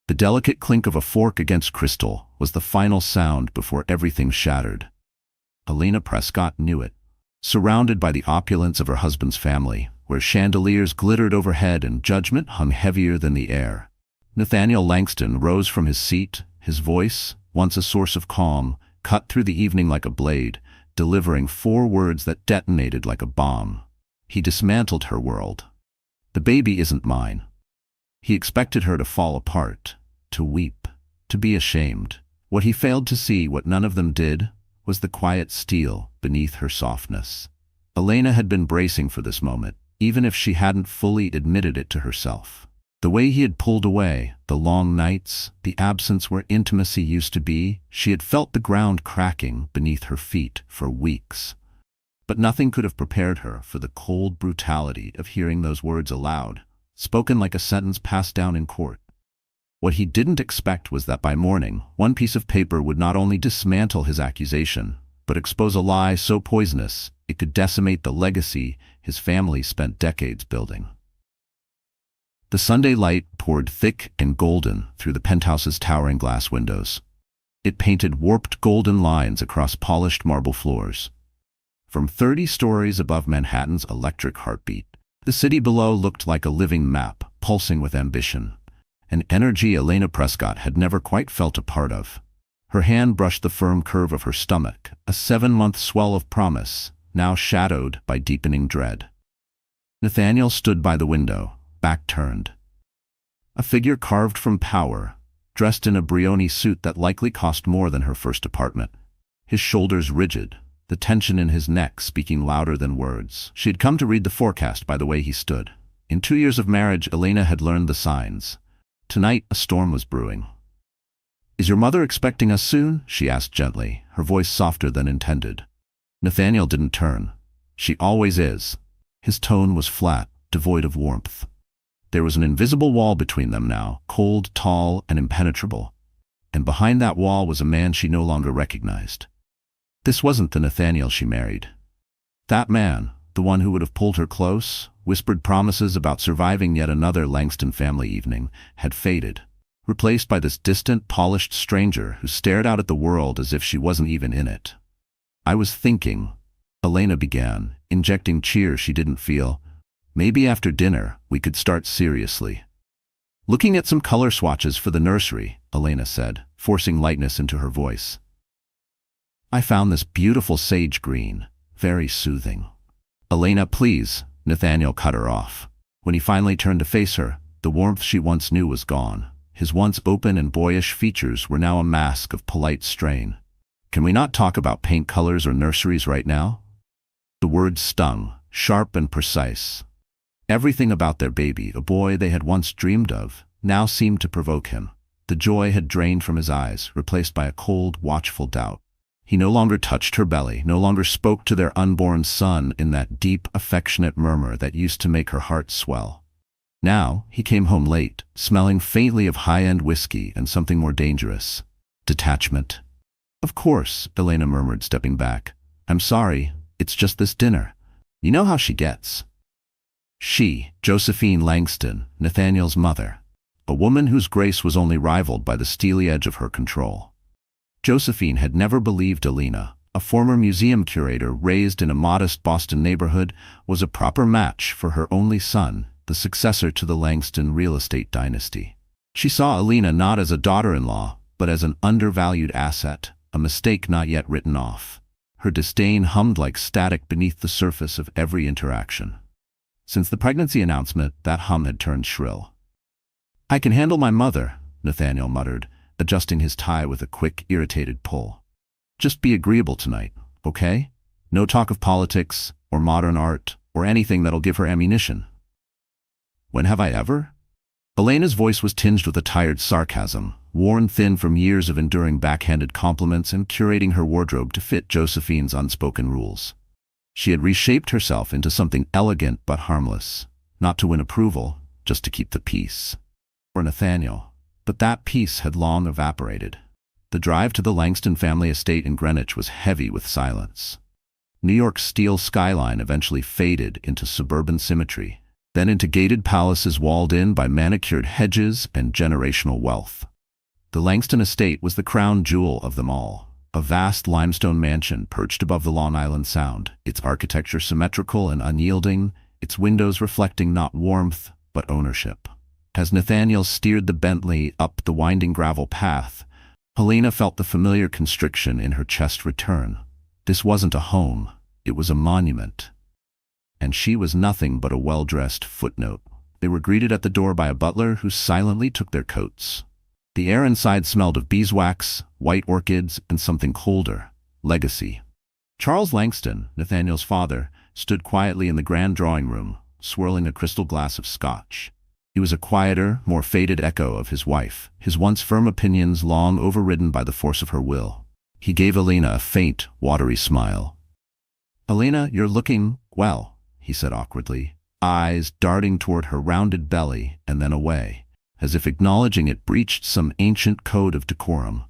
The delicate clink of a fork against crystal was the final sound before everything shattered. Elena Prescott knew it. Surrounded by the opulence of her husband's family, where chandeliers glittered overhead and judgment hung heavier than the air, Nathaniel Langston rose from his seat, his voice, once a source of calm, cut through the evening like a blade, delivering 4 words that detonated like a bomb. He dismantled her world. The baby isn't mine. He expected her to fall apart, to weep, to be ashamed. What he failed to see, what none of them did, was the quiet steel beneath her softness. Elena had been bracing for this moment, even if she hadn't fully admitted it to herself. The way he had pulled away, the long nights, the absence where intimacy used to be, she had felt the ground cracking beneath her feet for weeks. But nothing could have prepared her for the cold brutality of hearing those words aloud, spoken like a sentence passed down in court. What he didn't expect was that by morning, one piece of paper would not only dismantle his accusation, but expose a lie so poisonous it could decimate the legacy his family spent decades building. The Sunday light poured thick and golden through the penthouse's towering glass windows. It painted warped golden lines across polished marble floors. From 30 stories above Manhattan's electric heartbeat, the city below looked like a living map, pulsing with ambition, an energy Elena Prescott had never quite felt a part of. Her hand brushed the firm curve of her stomach, a 7-month swell of promise, now shadowed by deepening dread. Nathaniel stood by the window, back turned. A figure carved from power, dressed in a Brioni suit that likely cost more than her first apartment. His shoulders rigid, the tension in his neck speaking louder than words. She had come to read the forecast by the way he stood. In 2 years of marriage, Elena had learned the signs. Tonight, a storm was brewing. "Is your mother expecting us soon?" she asked gently, her voice softer than intended. Nathaniel didn't turn. "She always is." His tone was flat, devoid of warmth. There was an invisible wall between them now, cold, tall, and impenetrable. And behind that wall was a man she no longer recognized. This wasn't the Nathaniel she married. That man, the one who would have pulled her close, whispered promises about surviving yet another Langston family evening, had faded, replaced by this distant, polished stranger who stared out at the world as if she wasn't even in it. "I was thinking," Elena began, injecting cheer she didn't feel, "maybe after dinner we could start seriously." "Looking at some color swatches for the nursery," Elena said, forcing lightness into her voice. "I found this beautiful sage green, very soothing." "Elena, please," Nathaniel cut her off. When he finally turned to face her, the warmth she once knew was gone. His once open and boyish features were now a mask of polite strain. "Can we not talk about paint colors or nurseries right now?" The words stung, sharp and precise. Everything about their baby, a boy they had once dreamed of, now seemed to provoke him. The joy had drained from his eyes, replaced by a cold, watchful doubt. He no longer touched her belly, no longer spoke to their unborn son in that deep, affectionate murmur that used to make her heart swell. Now, he came home late, smelling faintly of high-end whiskey and something more dangerous. Detachment. "Of course," Elena murmured, stepping back. "I'm sorry, it's just this dinner. You know how she gets." She, Josephine Langston, Nathaniel's mother. A woman whose grace was only rivaled by the steely edge of her control. Josephine had never believed Elena, a former museum curator raised in a modest Boston neighborhood, was a proper match for her only son, the successor to the Langston real estate dynasty. She saw Elena not as a daughter-in-law, but as an undervalued asset, a mistake not yet written off. Her disdain hummed like static beneath the surface of every interaction. Since the pregnancy announcement, that hum had turned shrill. "I can handle my mother," Nathaniel muttered, adjusting his tie with a quick, irritated pull. "Just be agreeable tonight, okay? No talk of politics, or modern art, or anything that'll give her ammunition." "When have I ever?" Elena's voice was tinged with a tired sarcasm, worn thin from years of enduring backhanded compliments and curating her wardrobe to fit Josephine's unspoken rules. She had reshaped herself into something elegant but harmless, not to win approval, just to keep the peace. For Nathaniel. But that peace had long evaporated. The drive to the Langston family estate in Greenwich was heavy with silence. New York's steel skyline eventually faded into suburban symmetry, then into gated palaces walled in by manicured hedges and generational wealth. The Langston estate was the crown jewel of them all, a vast limestone mansion perched above the Long Island Sound, its architecture symmetrical and unyielding, its windows reflecting not warmth, but ownership. As Nathaniel steered the Bentley up the winding gravel path, Helena felt the familiar constriction in her chest return. This wasn't a home, it was a monument. And she was nothing but a well-dressed footnote. They were greeted at the door by a butler who silently took their coats. The air inside smelled of beeswax, white orchids, and something colder, legacy. Charles Langston, Nathaniel's father, stood quietly in the grand drawing room, swirling a crystal glass of scotch. He was a quieter, more faded echo of his wife, his once firm opinions long overridden by the force of her will. He gave Helena a faint, watery smile. "Helena, you're looking well," he said awkwardly, eyes darting toward her rounded belly and then away, as if acknowledging it breached some ancient code of decorum.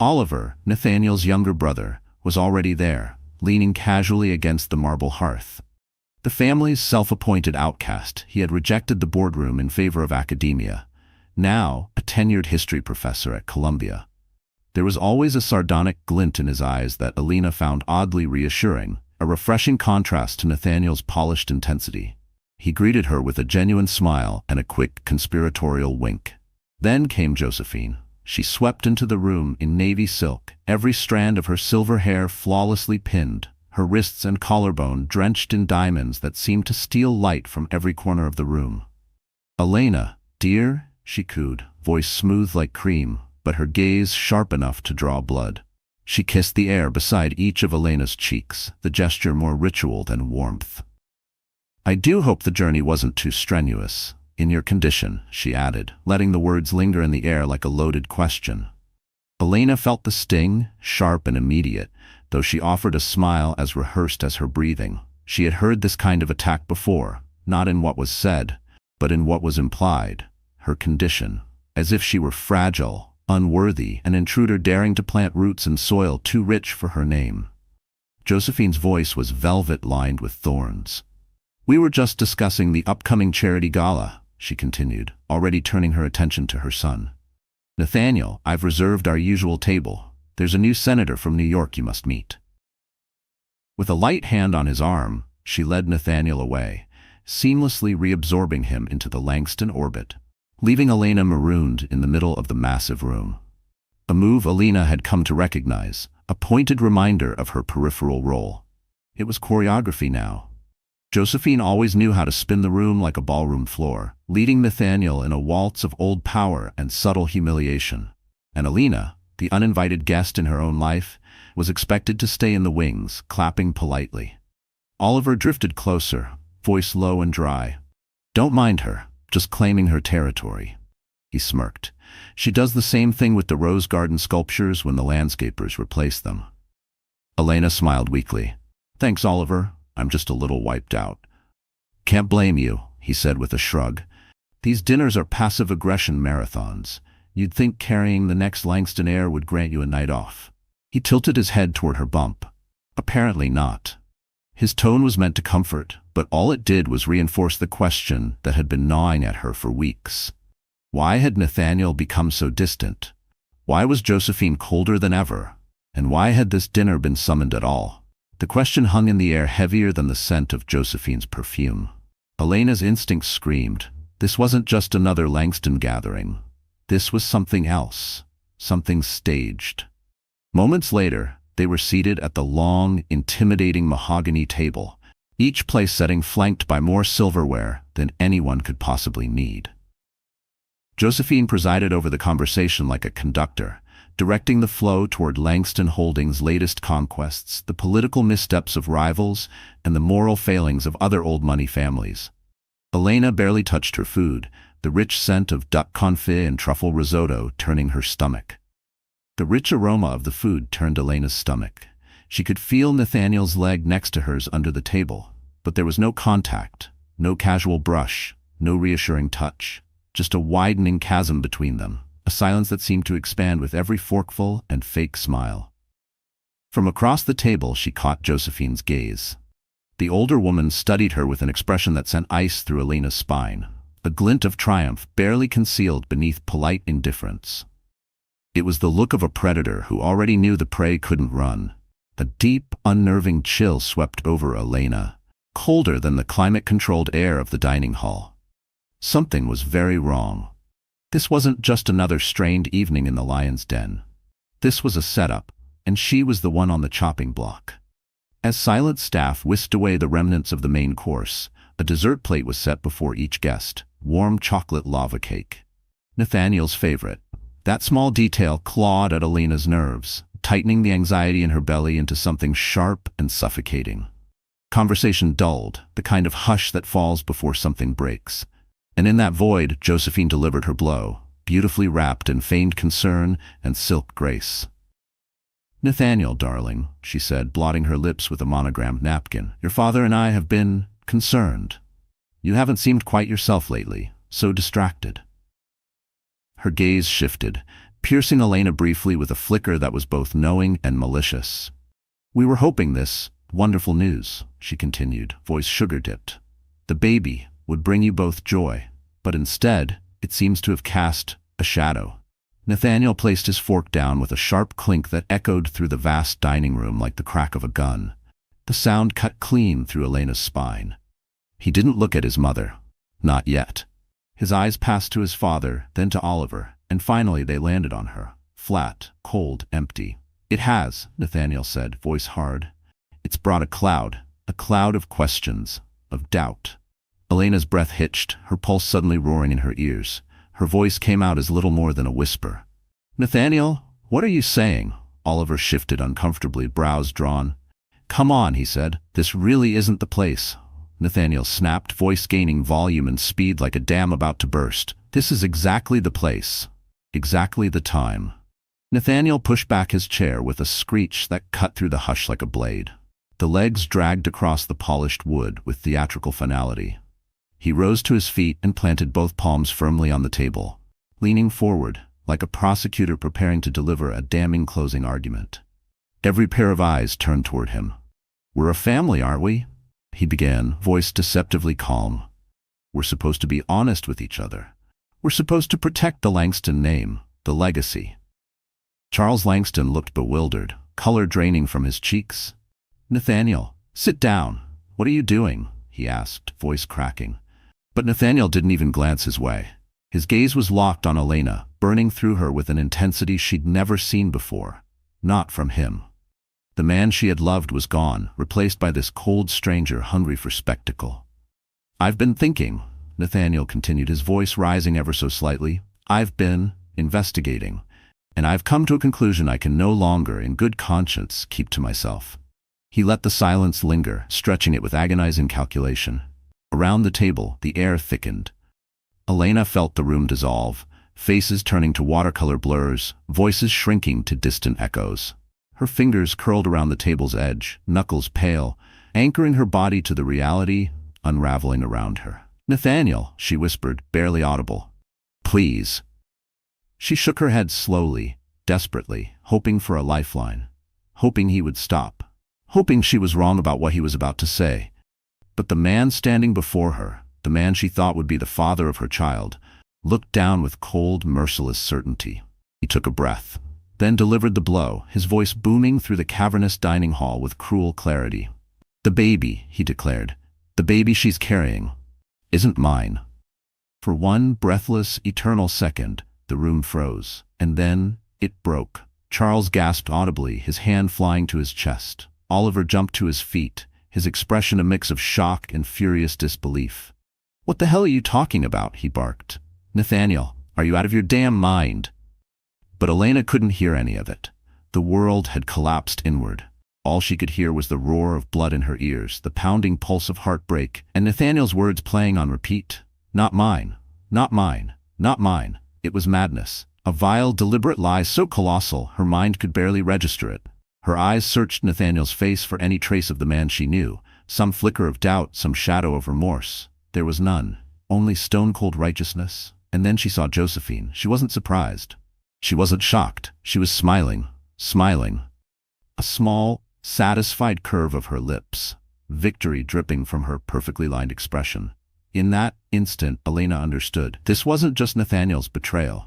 Oliver, Nathaniel's younger brother, was already there, leaning casually against the marble hearth. The family's self-appointed outcast, he had rejected the boardroom in favor of academia, now a tenured history professor at Columbia. There was always a sardonic glint in his eyes that Helena found oddly reassuring, a refreshing contrast to Nathaniel's polished intensity. He greeted her with a genuine smile and a quick conspiratorial wink. Then came Josephine. She swept into the room in navy silk, every strand of her silver hair flawlessly pinned, her wrists and collarbone drenched in diamonds that seemed to steal light from every corner of the room. "Helena, dear," she cooed, voice smooth like cream, but her gaze sharp enough to draw blood. She kissed the air beside each of Helena's cheeks, the gesture more ritual than warmth. "I do hope the journey wasn't too strenuous, in your condition," she added, letting the words linger in the air like a loaded question. Helena felt the sting, sharp and immediate, though she offered a smile as rehearsed as her breathing. She had heard this kind of attack before, not in what was said, but in what was implied, her condition, as if she were fragile, unworthy, an intruder daring to plant roots in soil too rich for her name. Josephine's voice was velvet lined with thorns. "We were just discussing the upcoming charity gala," she continued, already turning her attention to her son. "Nathaniel, I've reserved our usual table. There's a new senator from New York you must meet." With a light hand on his arm, she led Nathaniel away, seamlessly reabsorbing him into the Langston orbit, leaving Helena marooned in the middle of the massive room. A move Helena had come to recognize, a pointed reminder of her peripheral role. It was choreography now. Josephine always knew how to spin the room like a ballroom floor, leading Nathaniel in a waltz of old power and subtle humiliation. And Helena, the uninvited guest in her own life, was expected to stay in the wings, clapping politely. Oliver drifted closer, voice low and dry. "Don't mind her, just claiming her territory." He smirked. "She does the same thing with the rose garden sculptures when the landscapers replace them." Helena smiled weakly. "Thanks, Oliver. I'm just a little wiped out." "Can't blame you," he said with a shrug. "These dinners are passive aggression marathons. You'd think carrying the next Langston heir would grant you a night off." He tilted his head toward her bump. Apparently not. His tone was meant to comfort, but all it did was reinforce the question that had been gnawing at her for weeks. Why had Nathaniel become so distant? Why was Josephine colder than ever? And why had this dinner been summoned at all? The question hung in the air heavier than the scent of Josephine's perfume. Helena's instincts screamed, this wasn't just another Langston gathering. This was something else, something staged. Moments later, they were seated at the long, intimidating mahogany table, each place setting flanked by more silverware than anyone could possibly need. Josephine presided over the conversation like a conductor, directing the flow toward Langston Holdings' latest conquests, the political missteps of rivals, and the moral failings of other old money families. Helena barely touched her food, the rich scent of duck confit and truffle risotto turning her stomach. The rich aroma of the food turned Helena's stomach. She could feel Nathaniel's leg next to hers under the table, but there was no contact, no casual brush, no reassuring touch, just a widening chasm between them, a silence that seemed to expand with every forkful and fake smile. From across the table she caught Josephine's gaze. The older woman studied her with an expression that sent ice through Elena's spine, a glint of triumph barely concealed beneath polite indifference. It was the look of a predator who already knew the prey couldn't run. A deep, unnerving chill swept over Elena, colder than the climate-controlled air of the dining hall. Something was very wrong. This wasn't just another strained evening in the lion's den. This was a setup, and she was the one on the chopping block. As silent staff whisked away the remnants of the main course, a dessert plate was set before each guest, warm chocolate lava cake. Nathaniel's favorite. That small detail clawed at Elena's nerves, tightening the anxiety in her belly into something sharp and suffocating. Conversation dulled, the kind of hush that falls before something breaks. And in that void, Josephine delivered her blow, beautifully wrapped in feigned concern and silk grace. "Nathaniel, darling," she said, blotting her lips with a monogrammed napkin, "your father and I have been concerned. You haven't seemed quite yourself lately, so distracted." Her gaze shifted, piercing Elena briefly with a flicker that was both knowing and malicious. "We were hoping this wonderful news," she continued, voice sugar-dipped. "The baby would bring you both joy, but instead, it seems to have cast a shadow." Nathaniel placed his fork down with a sharp clink that echoed through the vast dining room like the crack of a gun. The sound cut clean through Elena's spine. He didn't look at his mother. Not yet. His eyes passed to his father, then to Oliver, and finally they landed on her. Flat, cold, empty. "It has," Nathaniel said, voice hard. "It's brought a cloud of questions, of doubt." Elena's breath hitched, her pulse suddenly roaring in her ears. Her voice came out as little more than a whisper. "Nathaniel, what are you saying?" Oliver shifted uncomfortably, brows drawn. "Come on," he said. "This really isn't the place." Nathaniel snapped, voice gaining volume and speed like a dam about to burst. "This is exactly the place. Exactly the time." Nathaniel pushed back his chair with a screech that cut through the hush like a blade. The legs dragged across the polished wood with theatrical finality. He rose to his feet and planted both palms firmly on the table, leaning forward, like a prosecutor preparing to deliver a damning closing argument. Every pair of eyes turned toward him. "We're a family, aren't we?" he began, voice deceptively calm. "We're supposed to be honest with each other. We're supposed to protect the Langston name, the legacy." Charles Langston looked bewildered, color draining from his cheeks. "Nathaniel, sit down. What are you doing?" he asked, voice cracking. But Nathaniel didn't even glance his way. His gaze was locked on Elena, burning through her with an intensity she'd never seen before. Not from him. The man she had loved was gone, replaced by this cold stranger hungry for spectacle. "I've been thinking," Nathaniel continued, his voice rising ever so slightly. "I've been investigating, and I've come to a conclusion I can no longer, in good conscience, keep to myself." He let the silence linger, stretching it with agonizing calculation. Around the table, the air thickened. Elena felt the room dissolve, faces turning to watercolor blurs, voices shrinking to distant echoes. Her fingers curled around the table's edge, knuckles pale, anchoring her body to the reality, unraveling around her. "Nathaniel," she whispered, barely audible. "Please." She shook her head slowly, desperately, hoping for a lifeline, hoping he would stop, hoping she was wrong about what he was about to say. But the man standing before her, the man she thought would be the father of her child, looked down with cold, merciless certainty. He took a breath, then delivered the blow, his voice booming through the cavernous dining hall with cruel clarity. "The baby," he declared, "the baby she's carrying, isn't mine." For one breathless, eternal second, the room froze, and then it broke. Charles gasped audibly, his hand flying to his chest. Oliver jumped to his feet, his expression a mix of shock and furious disbelief. "What the hell are you talking about?" he barked. "Nathaniel, are you out of your damn mind?" But Elena couldn't hear any of it. The world had collapsed inward. All she could hear was the roar of blood in her ears, the pounding pulse of heartbreak, and Nathaniel's words playing on repeat. "Not mine. Not mine. Not mine." It was madness. A vile, deliberate lie so colossal her mind could barely register it. Her eyes searched Nathaniel's face for any trace of the man she knew, some flicker of doubt, some shadow of remorse. There was none, only stone-cold righteousness. And then she saw Josephine. She wasn't surprised. She wasn't shocked. She was smiling, smiling. A small, satisfied curve of her lips, victory dripping from her perfectly lined expression. In that instant, Elena understood. This wasn't just Nathaniel's betrayal.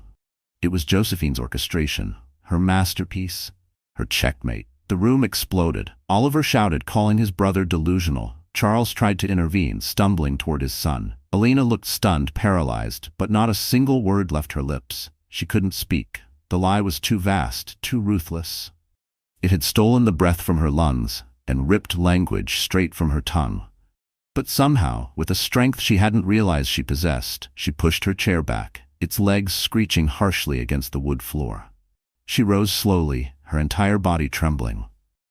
It was Josephine's orchestration, her masterpiece, her checkmate. The room exploded. Oliver shouted, calling his brother delusional. Charles tried to intervene, stumbling toward his son. Elena looked stunned, paralyzed, but not a single word left her lips. She couldn't speak. The lie was too vast, too ruthless. It had stolen the breath from her lungs and ripped language straight from her tongue. But somehow, with a strength she hadn't realized she possessed, she pushed her chair back, its legs screeching harshly against the wood floor. She rose slowly, her entire body trembling.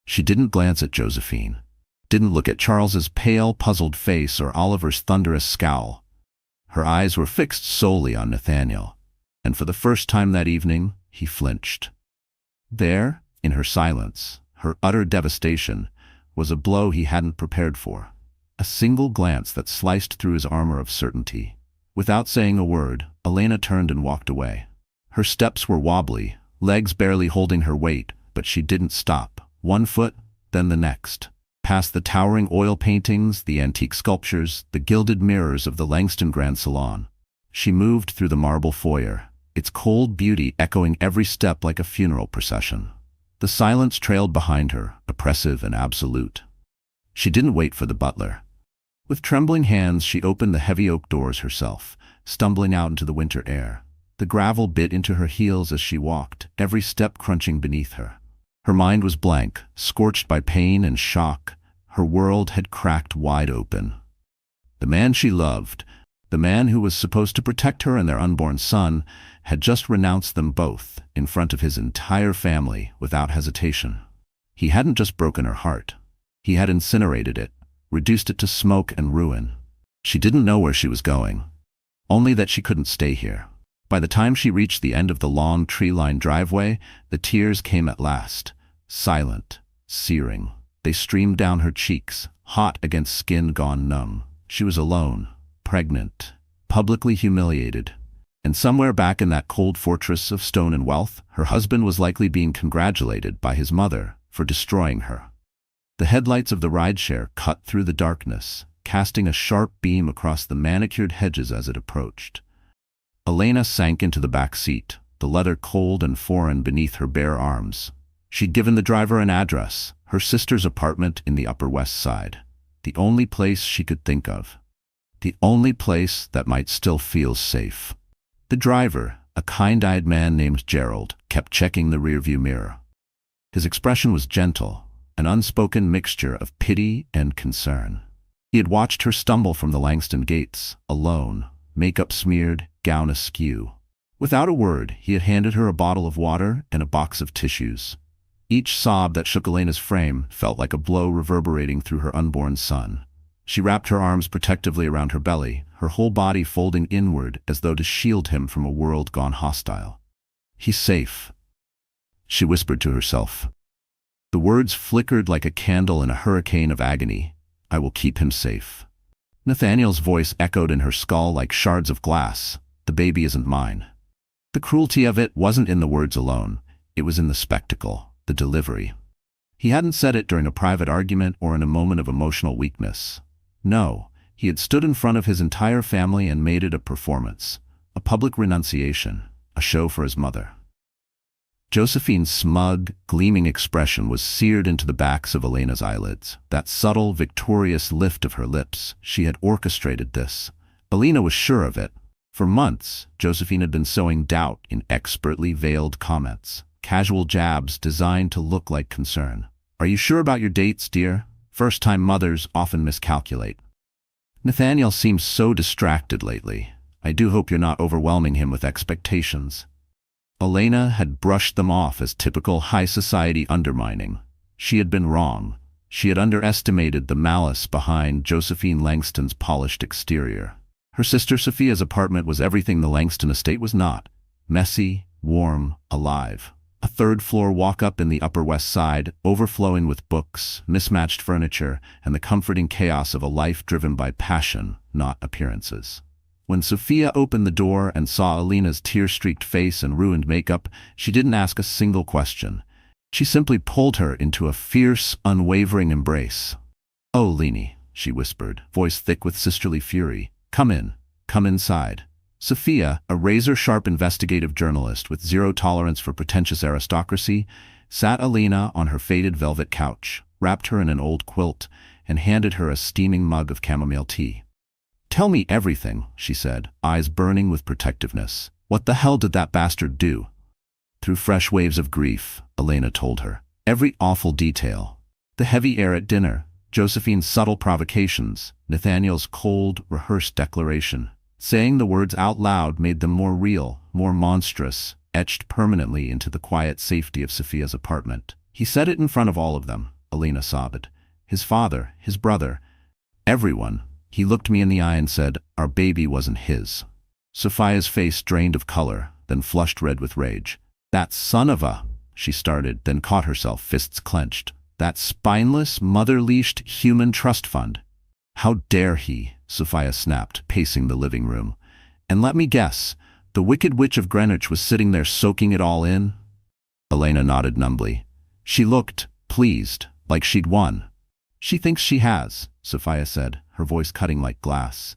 She didn't glance at Josephine, didn't look at Charles's pale, puzzled face or Oliver's thunderous scowl. Her eyes were fixed solely on Nathaniel, and for the first time that evening, he flinched. There, in her silence, her utter devastation, was a blow he hadn't prepared for. A single glance that sliced through his armor of certainty. Without saying a word, Elena turned and walked away. Her steps were wobbly, legs barely holding her weight, but she didn't stop. One foot, then the next. Past the towering oil paintings, the antique sculptures, the gilded mirrors of the Langston Grand Salon. She moved through the marble foyer, its cold beauty echoing every step like a funeral procession. The silence trailed behind her, oppressive and absolute. She didn't wait for the butler. With trembling hands, she opened the heavy oak doors herself, stumbling out into the winter air. The gravel bit into her heels as she walked, every step crunching beneath her. Her mind was blank, scorched by pain and shock. Her world had cracked wide open. The man she loved, the man who was supposed to protect her and their unborn son, had just renounced them both in front of his entire family without hesitation. He hadn't just broken her heart. He had incinerated it, reduced it to smoke and ruin. She didn't know where she was going, only that she couldn't stay here. By the time she reached the end of the long, tree-lined driveway, the tears came at last, silent, searing. They streamed down her cheeks, hot against skin gone numb. She was alone, pregnant, publicly humiliated. And somewhere back in that cold fortress of stone and wealth, her husband was likely being congratulated by his mother for destroying her. The headlights of the rideshare cut through the darkness, casting a sharp beam across the manicured hedges as it approached. Elena sank into the back seat, the leather cold and foreign beneath her bare arms. She'd given the driver an address, her sister's apartment in the Upper West Side, the only place she could think of. The only place that might still feel safe. The driver, a kind-eyed man named Gerald, kept checking the rearview mirror. His expression was gentle, an unspoken mixture of pity and concern. He had watched her stumble from the Langston gates, alone, makeup smeared, gown askew. Without a word, he had handed her a bottle of water and a box of tissues. Each sob that shook Elena's frame felt like a blow reverberating through her unborn son. She wrapped her arms protectively around her belly, her whole body folding inward as though to shield him from a world gone hostile. "He's safe," she whispered to herself. The words flickered like a candle in a hurricane of agony. "I will keep him safe." Nathaniel's voice echoed in her skull like shards of glass. "The baby isn't mine." The cruelty of it wasn't in the words alone. It was in the spectacle, the delivery. He hadn't said it during a private argument or in a moment of emotional weakness. No, he had stood in front of his entire family and made it a performance, a public renunciation, a show for his mother. Josephine's smug, gleaming expression was seared into the backs of Elena's eyelids. That subtle, victorious lift of her lips. She had orchestrated this. Elena was sure of it. For months, Josephine had been sowing doubt in expertly veiled comments, casual jabs designed to look like concern. "Are you sure about your dates, dear? First-time mothers often miscalculate." "Nathaniel seems so distracted lately. I do hope you're not overwhelming him with expectations." Elena had brushed them off as typical high society undermining. She had been wrong. She had underestimated the malice behind Josephine Langston's polished exterior. Her sister Sophia's apartment was everything the Langston estate was not: messy, warm, alive. A third-floor walk-up in the Upper West Side, overflowing with books, mismatched furniture, and the comforting chaos of a life driven by passion, not appearances. When Sophia opened the door and saw Elena's tear-streaked face and ruined makeup, she didn't ask a single question. She simply pulled her into a fierce, unwavering embrace. "Oh, Leni," she whispered, voice thick with sisterly fury. "Come in. Come inside." Sophia, a razor-sharp investigative journalist with zero tolerance for pretentious aristocracy, sat Alina on her faded velvet couch, wrapped her in an old quilt, and handed her a steaming mug of chamomile tea. "Tell me everything," she said, eyes burning with protectiveness. "What the hell did that bastard do?" Through fresh waves of grief, Elena told her. Every awful detail. The heavy air at dinner, Josephine's subtle provocations, Nathaniel's cold, rehearsed declaration. Saying the words out loud made them more real, more monstrous, etched permanently into the quiet safety of Sophia's apartment. "He said it in front of all of them," Elena sobbed. "His father, his brother, everyone. He looked me in the eye and said, 'Our baby wasn't his.'" Sophia's face drained of color, then flushed red with rage. "That son of a—" she started, then caught herself, fists clenched. "That spineless, mother-leashed human trust fund. How dare he?" Sophia snapped, pacing the living room. "And let me guess, the Wicked Witch of Greenwich was sitting there soaking it all in?" Elena nodded numbly. She looked pleased, like she'd won. "She thinks she has," Sophia said, her voice cutting like glass.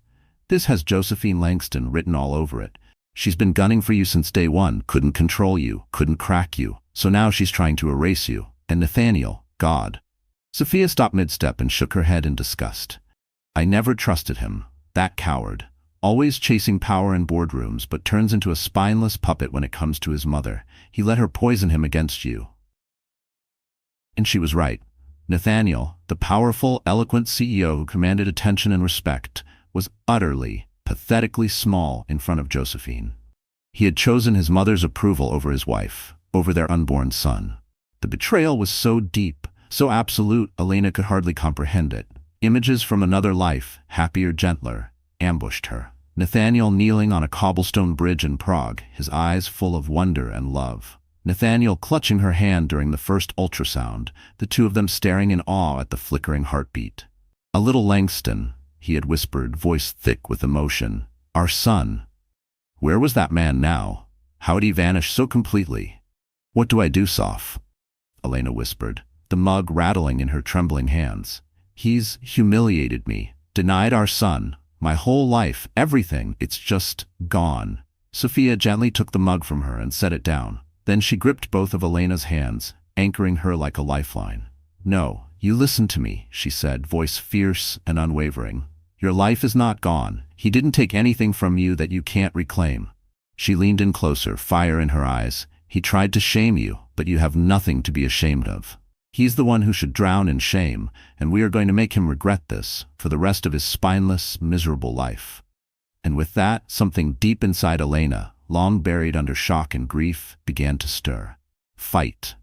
"This has Josephine Langston written all over it. She's been gunning for you since day one, couldn't control you, couldn't crack you. So now she's trying to erase you. And Nathaniel, God." Sophia stopped mid-step and shook her head in disgust. "I never trusted him. That coward. Always chasing power in boardrooms, but turns into a spineless puppet when it comes to his mother. He let her poison him against you." And she was right. Nathaniel, the powerful, eloquent CEO who commanded attention and respect, was utterly, pathetically small in front of Josephine. He had chosen his mother's approval over his wife, over their unborn son. The betrayal was so deep, so absolute, Elena could hardly comprehend it. Images from another life, happier, gentler, ambushed her. Nathaniel kneeling on a cobblestone bridge in Prague, his eyes full of wonder and love. Nathaniel clutching her hand during the first ultrasound, the two of them staring in awe at the flickering heartbeat. "A little Langston," he had whispered, voice thick with emotion. "Our son. Where was that man now? How had he vanished so completely?" "What do I do, Soph?" Elena whispered, the mug rattling in her trembling hands. "He's humiliated me, denied our son, my whole life, everything. It's just gone." Sophia gently took the mug from her and set it down. Then she gripped both of Elena's hands, anchoring her like a lifeline. "No, you listen to me," she said, voice fierce and unwavering. "Your life is not gone. He didn't take anything from you that you can't reclaim." She leaned in closer, fire in her eyes. "He tried to shame you, but you have nothing to be ashamed of. He's the one who should drown in shame, and we are going to make him regret this for the rest of his spineless, miserable life." And with that, something deep inside Elena, long buried under shock and grief, began to stir. Fight.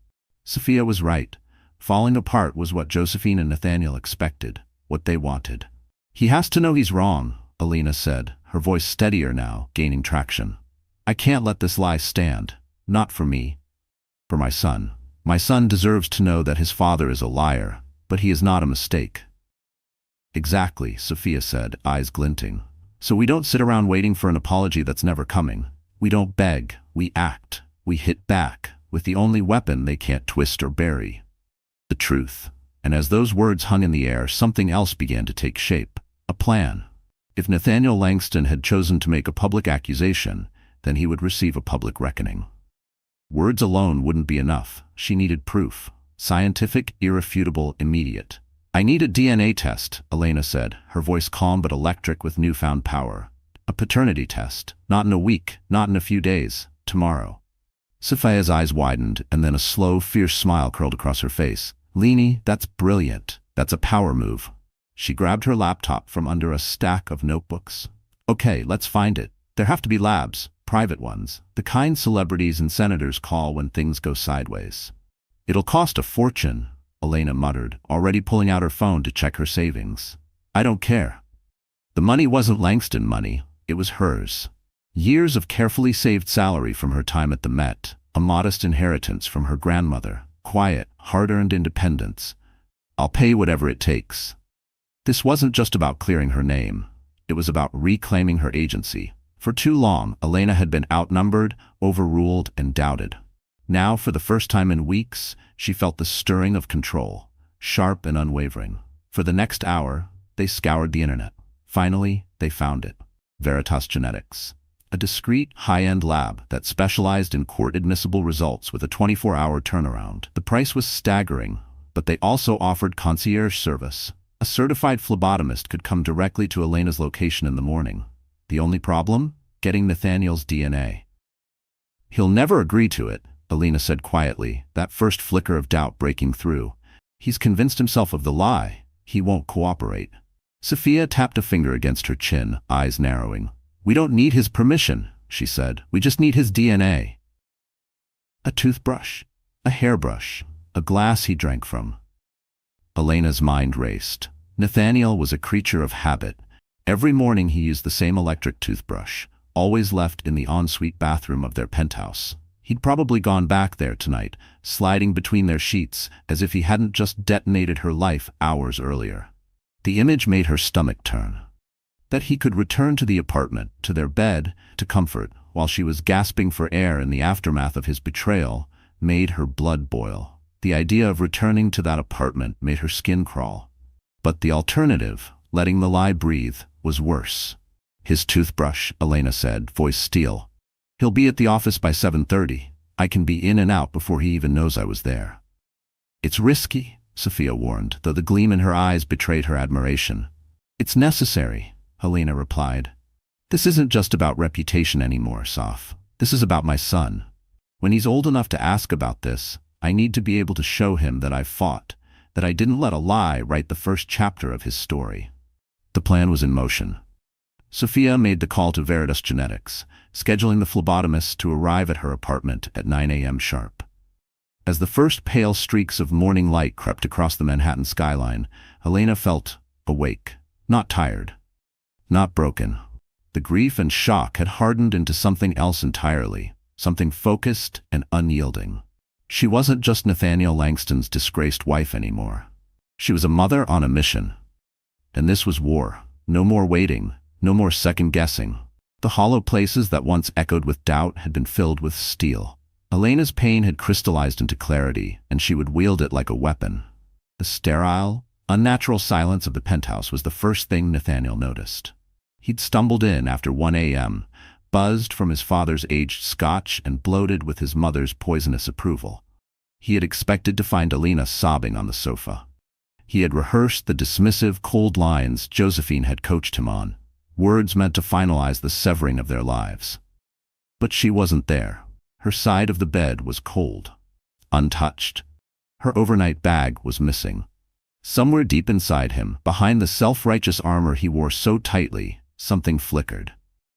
Sophia was right. Falling apart was what Josephine and Nathaniel expected, what they wanted. "He has to know he's wrong," Elena said, her voice steadier now, gaining traction. "I can't let this lie stand. Not for me. For my son. My son deserves to know that his father is a liar, but he is not a mistake." "Exactly," Sophia said, eyes glinting. "So we don't sit around waiting for an apology that's never coming. We don't beg, we act. We hit back, with the only weapon they can't twist or bury. The truth." And as those words hung in the air, something else began to take shape. A plan. If Nathaniel Langston had chosen to make a public accusation, then he would receive a public reckoning. Words alone wouldn't be enough. She needed proof. Scientific, irrefutable, immediate. "I need a DNA test," Elena said, her voice calm but electric with newfound power. "A paternity test. Not in a week, not in a few days. Tomorrow." Sophia's eyes widened, and then a slow, fierce smile curled across her face. "Leni, that's brilliant. That's a power move." She grabbed her laptop from under a stack of notebooks. "Okay, let's find it. There have to be labs. Private ones, the kind celebrities and senators call when things go sideways." "It'll cost a fortune," Elena muttered, already pulling out her phone to check her savings. "I don't care." The money wasn't Langston money, it was hers. Years of carefully saved salary from her time at the Met, a modest inheritance from her grandmother, quiet, hard-earned independence. "I'll pay whatever it takes." This wasn't just about clearing her name. It was about reclaiming her agency. For too long, Elena had been outnumbered, overruled, and doubted. Now, for the first time in weeks, she felt the stirring of control, sharp and unwavering. For the next hour, they scoured the internet. Finally, they found it. Veritas Genetics. A discreet, high-end lab that specialized in court-admissible results with a 24-hour turnaround. The price was staggering, but they also offered concierge service. A certified phlebotomist could come directly to Elena's location in the morning. The only problem? Getting Nathaniel's DNA. "He'll never agree to it," Elena said quietly, that first flicker of doubt breaking through. "He's convinced himself of the lie. He won't cooperate." Sophia tapped a finger against her chin, eyes narrowing. "We don't need his permission," she said. "We just need his DNA." A toothbrush, a hairbrush, a glass he drank from. Elena's mind raced. Nathaniel was a creature of habit. Every morning he used the same electric toothbrush, always left in the ensuite bathroom of their penthouse. He'd probably gone back there tonight, sliding between their sheets, as if he hadn't just detonated her life hours earlier. The image made her stomach turn. That he could return to the apartment, to their bed, to comfort, while she was gasping for air in the aftermath of his betrayal, made her blood boil. The idea of returning to that apartment made her skin crawl. But the alternative, letting the lie breathe, was worse. "His toothbrush," Elena said, voice steel. "He'll be at the office by 7:30. I can be in and out before he even knows I was there." "It's risky," Sophia warned, though the gleam in her eyes betrayed her admiration. "It's necessary," Helena replied. "This isn't just about reputation anymore, Soph. This is about my son. When he's old enough to ask about this, I need to be able to show him that I've fought, that I didn't let a lie write the first chapter of his story." The plan was in motion. Sophia made the call to Veritas Genetics, scheduling the phlebotomist to arrive at her apartment at 9 a.m. sharp. As the first pale streaks of morning light crept across the Manhattan skyline, Helena felt awake, not tired, not broken. The grief and shock had hardened into something else entirely, something focused and unyielding. She wasn't just Nathaniel Langston's disgraced wife anymore. She was a mother on a mission. And this was war. No more waiting, no more second-guessing. The hollow places that once echoed with doubt had been filled with steel. Elena's pain had crystallized into clarity, and she would wield it like a weapon. The sterile, unnatural silence of the penthouse was the first thing Nathaniel noticed. He'd stumbled in after 1 a.m., buzzed from his father's aged scotch and bloated with his mother's poisonous approval. He had expected to find Elena sobbing on the sofa. He had rehearsed the dismissive, cold lines Josephine had coached him on, words meant to finalize the severing of their lives. But she wasn't there. Her side of the bed was cold, untouched. Her overnight bag was missing. Somewhere deep inside him, behind the self-righteous armor he wore so tightly, something flickered.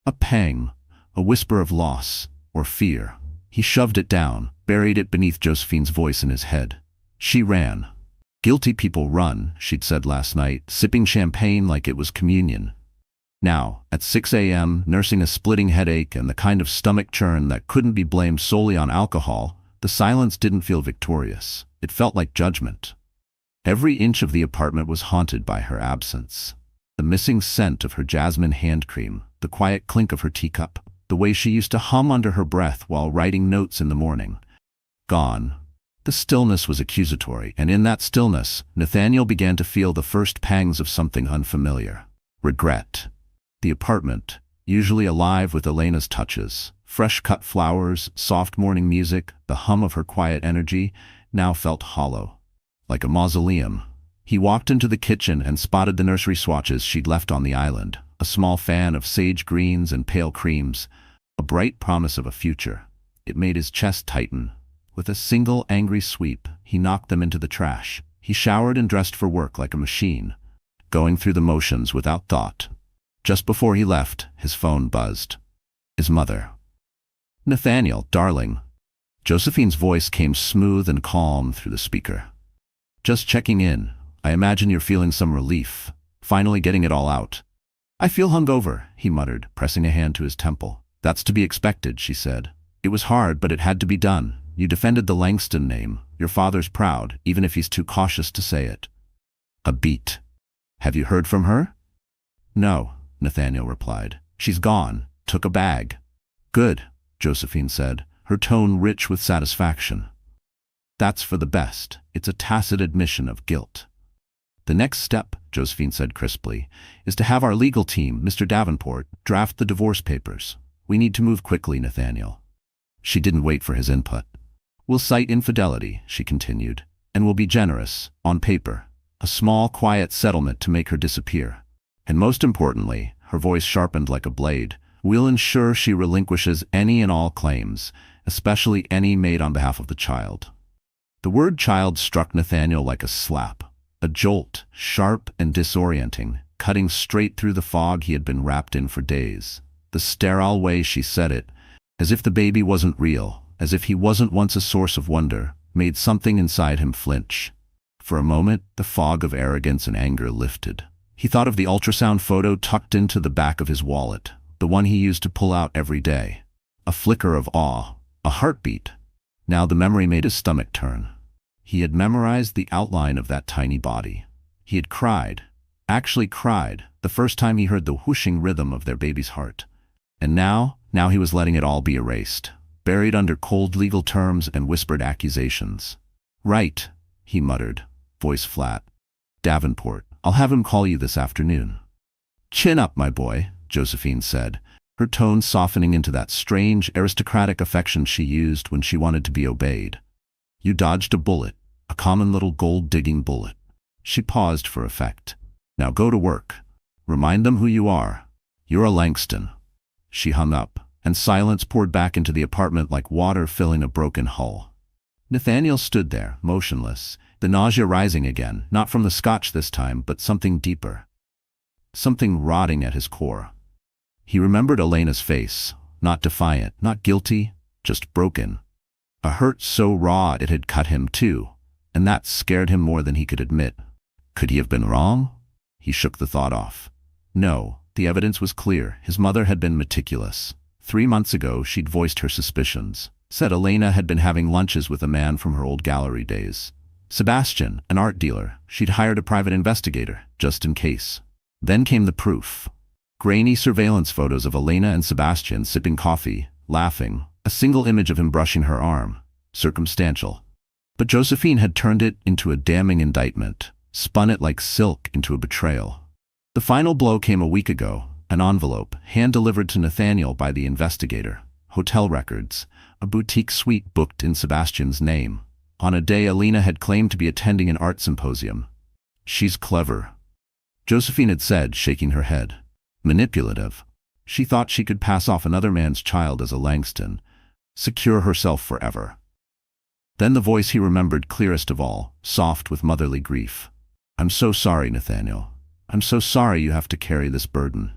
A pang, a whisper of loss or fear. He shoved it down, buried it beneath Josephine's voice in his head. She ran. "Guilty people run," she'd said last night, sipping champagne like it was communion. Now, at 6 a.m., nursing a splitting headache and the kind of stomach churn that couldn't be blamed solely on alcohol, the silence didn't feel victorious. It felt like judgment. Every inch of the apartment was haunted by her absence. The missing scent of her jasmine hand cream, the quiet clink of her teacup, the way she used to hum under her breath while writing notes in the morning. Gone. The stillness was accusatory, and in that stillness, Nathaniel began to feel the first pangs of something unfamiliar. Regret. The apartment, usually alive with Elena's touches, fresh-cut flowers, soft morning music, the hum of her quiet energy, now felt hollow. Like a mausoleum. He walked into the kitchen and spotted the nursery swatches she'd left on the island, a small fan of sage greens and pale creams, a bright promise of a future. It made his chest tighten. With a single angry sweep, he knocked them into the trash. He showered and dressed for work like a machine, going through the motions without thought. Just before he left, his phone buzzed. His mother. "Nathaniel, darling." Josephine's voice came smooth and calm through the speaker. "Just checking in. I imagine you're feeling some relief, finally getting it all out." "I feel hungover," he muttered, pressing a hand to his temple. "That's to be expected," she said. "It was hard, but it had to be done. You defended the Langston name. Your father's proud, even if he's too cautious to say it." A beat. "Have you heard from her?" "No," Nathaniel replied. "She's gone. Took a bag." "Good," Josephine said, her tone rich with satisfaction. "That's for the best. It's a tacit admission of guilt." The next step, Josephine said crisply, is to have our legal team, Mr. Davenport, draft the divorce papers. We need to move quickly, Nathaniel. She didn't wait for his input. We'll cite infidelity, she continued, and we'll be generous, on paper. A small, quiet settlement to make her disappear. And most importantly, her voice sharpened like a blade, we'll ensure she relinquishes any and all claims, especially any made on behalf of the child. The word child struck Nathaniel like a slap, a jolt, sharp and disorienting, cutting straight through the fog he had been wrapped in for days. The sterile way she said it, as if the baby wasn't real, as if he wasn't once a source of wonder, made something inside him flinch. For a moment, the fog of arrogance and anger lifted. He thought of the ultrasound photo tucked into the back of his wallet, the one he used to pull out every day. A flicker of awe, a heartbeat. Now the memory made his stomach turn. He had memorized the outline of that tiny body. He had cried, actually cried, the first time he heard the whooshing rhythm of their baby's heart. And now he was letting it all be erased, buried under cold legal terms and whispered accusations. Right, he muttered, voice flat. Davenport, I'll have him call you this afternoon. Chin up, my boy, Josephine said, her tone softening into that strange, aristocratic affection she used when she wanted to be obeyed. You dodged a bullet, a common little gold-digging bullet. She paused for effect. Now go to work. Remind them who you are. You're a Langston. She hung up, and silence poured back into the apartment like water filling a broken hull. Nathaniel stood there, motionless, the nausea rising again, not from the scotch this time, but something deeper. Something rotting at his core. He remembered Elena's face, not defiant, not guilty, just broken. A hurt so raw it had cut him too, and that scared him more than he could admit. Could he have been wrong? He shook the thought off. No, the evidence was clear. His mother had been meticulous. 3 months ago she'd voiced her suspicions, said Elena had been having lunches with a man from her old gallery days. Sebastian, an art dealer, she'd hired a private investigator, just in case. Then came the proof. Grainy surveillance photos of Elena and Sebastian sipping coffee, laughing, a single image of him brushing her arm. Circumstantial. But Josephine had turned it into a damning indictment, spun it like silk into a betrayal. The final blow came a week ago, an envelope, hand-delivered to Nathaniel by the investigator. Hotel records, a boutique suite booked in Sebastian's name, on a day Elena had claimed to be attending an art symposium. She's clever, Josephine had said, shaking her head. Manipulative. She thought she could pass off another man's child as a Langston, secure herself forever. Then the voice he remembered clearest of all, soft with motherly grief. I'm so sorry, Nathaniel. I'm so sorry you have to carry this burden.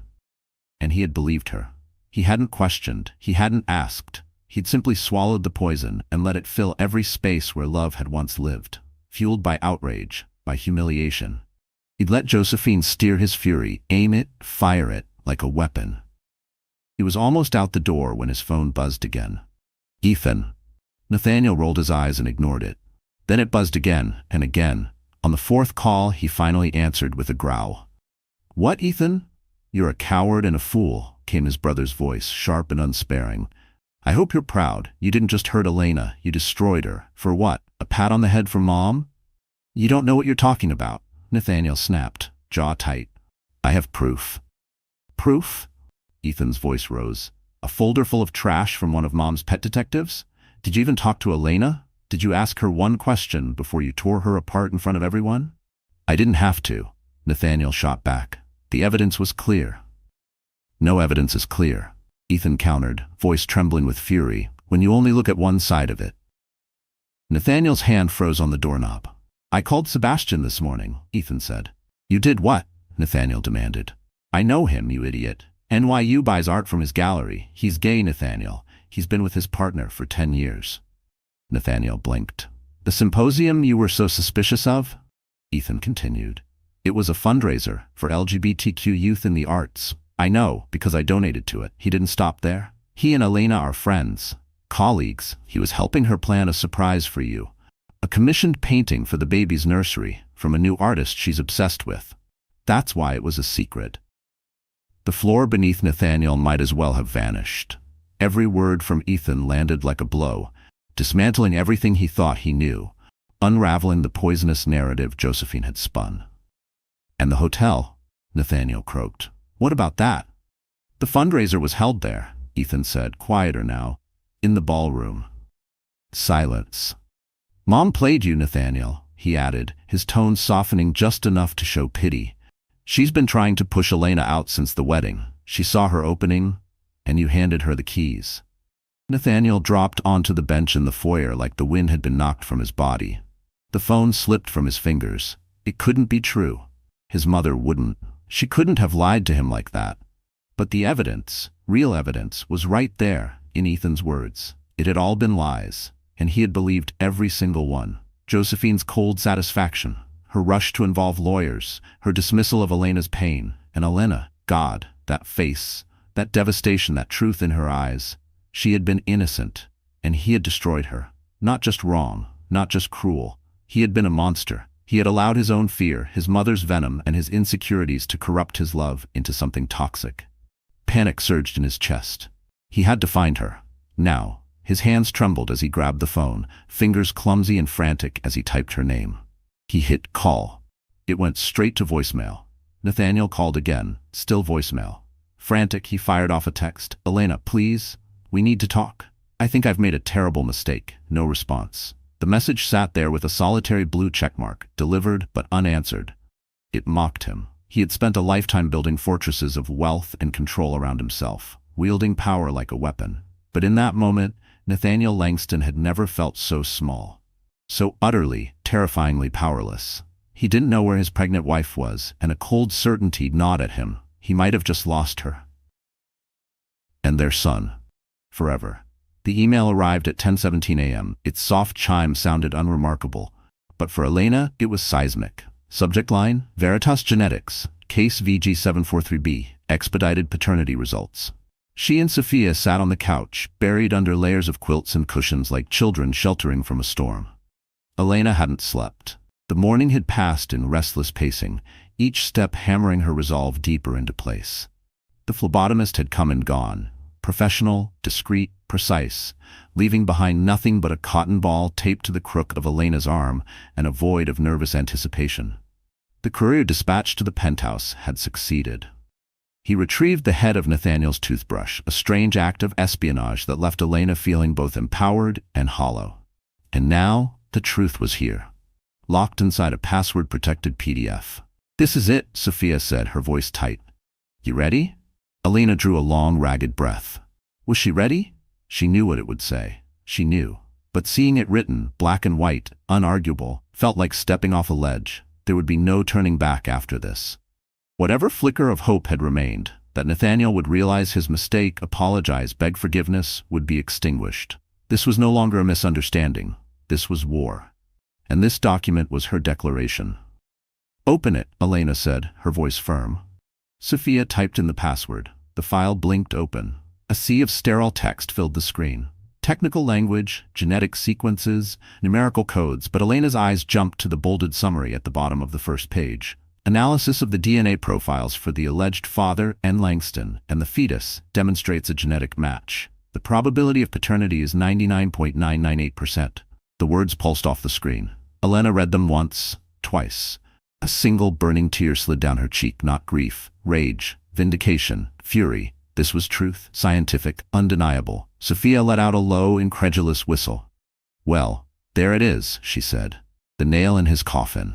And he had believed her. He hadn't questioned, he hadn't asked. He'd simply swallowed the poison and let it fill every space where love had once lived, fueled by outrage, by humiliation. He'd let Josephine steer his fury, aim it, fire it, like a weapon. He was almost out the door when his phone buzzed again. Ethan. Nathaniel rolled his eyes and ignored it. Then it buzzed again and again. On the fourth call, he finally answered with a growl. What, Ethan? You're a coward and a fool, came his brother's voice, sharp and unsparing. I hope you're proud. You didn't just hurt Elena, you destroyed her. For what? A pat on the head from Mom? You don't know what you're talking about, Nathaniel snapped, jaw tight. I have proof. Proof? Ethan's voice rose. A folder full of trash from one of Mom's pet detectives? Did you even talk to Elena? Did you ask her one question before you tore her apart in front of everyone? I didn't have to, Nathaniel shot back. The evidence was clear. No evidence is clear, Ethan countered, voice trembling with fury, when you only look at one side of it. Nathaniel's hand froze on the doorknob. I called Sebastian this morning, Ethan said. You did what? Nathaniel demanded. I know him, you idiot. NYU buys art from his gallery. He's gay, Nathaniel. He's been with his partner for 10 years. Nathaniel blinked. The symposium you were so suspicious of? Ethan continued. It was a fundraiser for LGBTQ youth in the arts. I know, because I donated to it. He didn't stop there. He and Elena are friends, colleagues. He was helping her plan a surprise for you. A commissioned painting for the baby's nursery from a new artist she's obsessed with. That's why it was a secret. The floor beneath Nathaniel might as well have vanished. Every word from Ethan landed like a blow, dismantling everything he thought he knew, unraveling the poisonous narrative Josephine had spun. And the hotel? Nathaniel croaked. What about that? The fundraiser was held there, Ethan said, quieter now. In the ballroom. Silence. Mom played you, Nathaniel, he added, his tone softening just enough to show pity. She's been trying to push Elena out since the wedding. She saw her opening, and you handed her the keys. Nathaniel dropped onto the bench in the foyer like the wind had been knocked from his body. The phone slipped from his fingers. It couldn't be true. His mother wouldn't. She couldn't have lied to him like that. But the evidence, real evidence, was right there, in Ethan's words. It had all been lies, and he had believed every single one. Josephine's cold satisfaction, her rush to involve lawyers, her dismissal of Elena's pain, and Elena, God, that face, that devastation, that truth in her eyes. She had been innocent, and he had destroyed her. Not just wrong, not just cruel. He had been a monster. He had allowed his own fear, his mother's venom, and his insecurities to corrupt his love into something toxic. Panic surged in his chest. He had to find her. Now. His hands trembled as he grabbed the phone, fingers clumsy and frantic as he typed her name. He hit call. It went straight to voicemail. Nathaniel called again, still voicemail. Frantic, he fired off a text. Elena, please, we need to talk. I think I've made a terrible mistake. No response. The message sat there with a solitary blue checkmark, delivered but unanswered. It mocked him. He had spent a lifetime building fortresses of wealth and control around himself, wielding power like a weapon. But in that moment, Nathaniel Langston had never felt so small, so utterly, terrifyingly powerless. He didn't know where his pregnant wife was, and a cold certainty gnawed at him. He might have just lost her. And their son. Forever. The email arrived at 10:17 a.m. Its soft chime sounded unremarkable, but for Elena, it was seismic. Subject line, Veritas Genetics, Case VG743B, expedited paternity results. She and Sophia sat on the couch, buried under layers of quilts and cushions like children sheltering from a storm. Elena hadn't slept. The morning had passed in restless pacing, each step hammering her resolve deeper into place. The phlebotomist had come and gone, professional, discreet, precise, leaving behind nothing but a cotton ball taped to the crook of Elena's arm and a void of nervous anticipation. The courier dispatched to the penthouse had succeeded. He retrieved the head of Nathaniel's toothbrush, a strange act of espionage that left Elena feeling both empowered and hollow. And now, the truth was here, locked inside a password-protected PDF. This is it, Sophia said, her voice tight. You ready? Elena drew a long, ragged breath. Was she ready? She knew what it would say. She knew. But seeing it written, black and white, unarguable, felt like stepping off a ledge. There would be no turning back after this. Whatever flicker of hope had remained, that Nathaniel would realize his mistake, apologize, beg forgiveness, would be extinguished. This was no longer a misunderstanding. This was war. And this document was her declaration. Open it, Elena said, her voice firm. Sophia typed in the password. The file blinked open. A sea of sterile text filled the screen. Technical language, genetic sequences, numerical codes, but Elena's eyes jumped to the bolded summary at the bottom of the first page. Analysis of the DNA profiles for the alleged father, N. Langston, and the fetus demonstrates a genetic match. The probability of paternity is 99.998%. The words pulsed off the screen. Elena read them once, twice. A single burning tear slid down her cheek, not grief, rage, vindication, fury. This was truth, scientific, undeniable. Sophia let out a low, incredulous whistle. Well, there it is, she said. The nail in his coffin.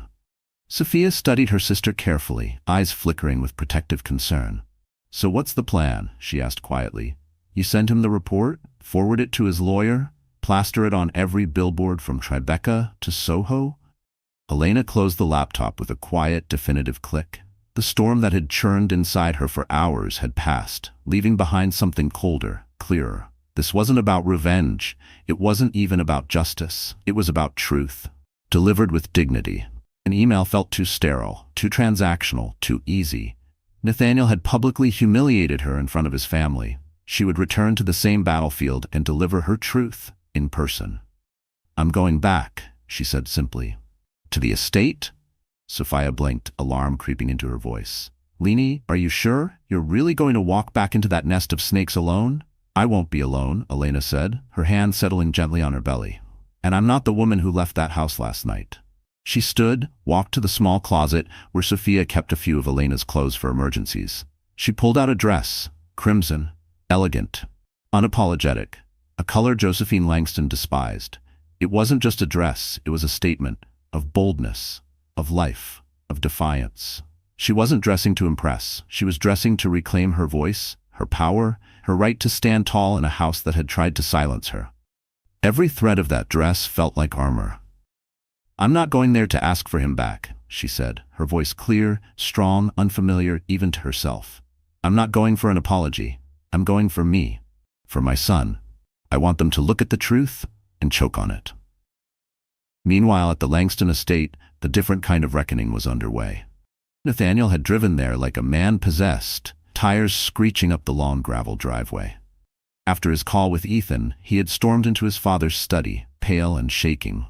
Sophia studied her sister carefully, eyes flickering with protective concern. So what's the plan? She asked quietly. You send him the report, forward it to his lawyer, plaster it on every billboard from Tribeca to Soho? Elena closed the laptop with a quiet, definitive click. The storm that had churned inside her for hours had passed, leaving behind something colder, clearer. This wasn't about revenge. It wasn't even about justice. It was about truth, delivered with dignity. An email felt too sterile, too transactional, too easy. Nathaniel had publicly humiliated her in front of his family. She would return to the same battlefield and deliver her truth in person. I'm going back, she said simply. To the estate? Sophia blinked, alarm creeping into her voice. Leni, are you sure? You're really going to walk back into that nest of snakes alone? I won't be alone, Elena said, her hand settling gently on her belly. And I'm not the woman who left that house last night. She stood, walked to the small closet where Sophia kept a few of Elena's clothes for emergencies. She pulled out a dress, crimson, elegant, unapologetic, a color Josephine Langston despised. It wasn't just a dress, it was a statement of boldness, of life, of defiance. She wasn't dressing to impress. She was dressing to reclaim her voice, her power, her right to stand tall in a house that had tried to silence her. Every thread of that dress felt like armor. "I'm not going there to ask for him back," she said, her voice clear, strong, unfamiliar even to herself. "I'm not going for an apology. I'm going for me, for my son. I want them to look at the truth and choke on it." Meanwhile, at the Langston estate, the different kind of reckoning was underway. Nathaniel had driven there like a man possessed, tires screeching up the long gravel driveway. After his call with Ethan, he had stormed into his father's study, pale and shaking.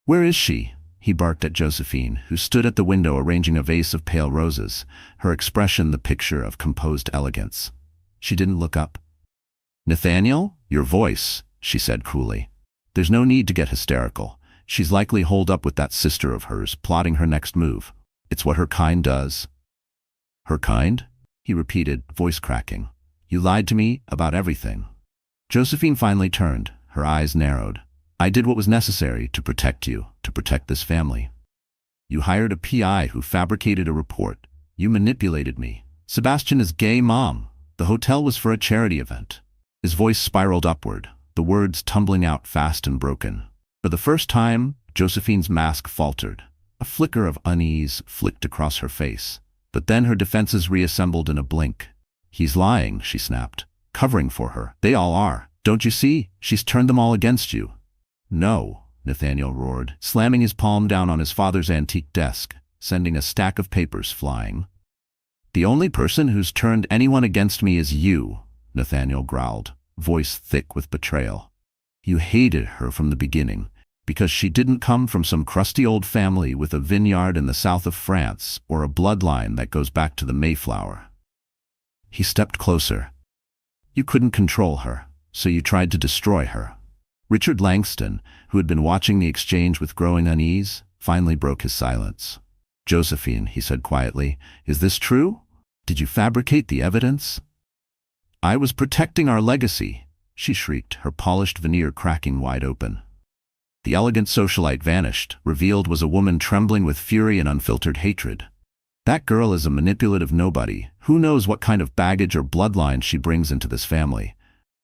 "Where is she?" he barked at Josephine, who stood at the window arranging a vase of pale roses, her expression the picture of composed elegance. She didn't look up. "Nathaniel, your voice," she said cruelly. "There's no need to get hysterical. She's likely holed up with that sister of hers, plotting her next move. It's what her kind does." "Her kind?" he repeated, voice cracking. "You lied to me about everything." Josephine finally turned, her eyes narrowed. "I did what was necessary to protect you, to protect this family. You hired a PI who fabricated a report. You manipulated me. Sebastian is gay, Mom. The hotel was for a charity event." His voice spiraled upward, the words tumbling out fast and broken. For the first time, Josephine's mask faltered. A flicker of unease flicked across her face, but then her defenses reassembled in a blink. "He's lying," she snapped, covering for her. "They all are. Don't you see? She's turned them all against you." "No," Nathaniel roared, slamming his palm down on his father's antique desk, sending a stack of papers flying. "The only person who's turned anyone against me is you," Nathaniel growled, voice thick with betrayal. "You hated her from the beginning, because she didn't come from some crusty old family with a vineyard in the south of France or a bloodline that goes back to the Mayflower." He stepped closer. "You couldn't control her, so you tried to destroy her." Richard Langston, who had been watching the exchange with growing unease, finally broke his silence. "Josephine," he said quietly, "is this true? Did you fabricate the evidence?" "I was protecting our legacy," she shrieked, her polished veneer cracking wide open. The elegant socialite vanished. Revealed was a woman trembling with fury and unfiltered hatred. "That girl is a manipulative nobody. Who knows what kind of baggage or bloodline she brings into this family.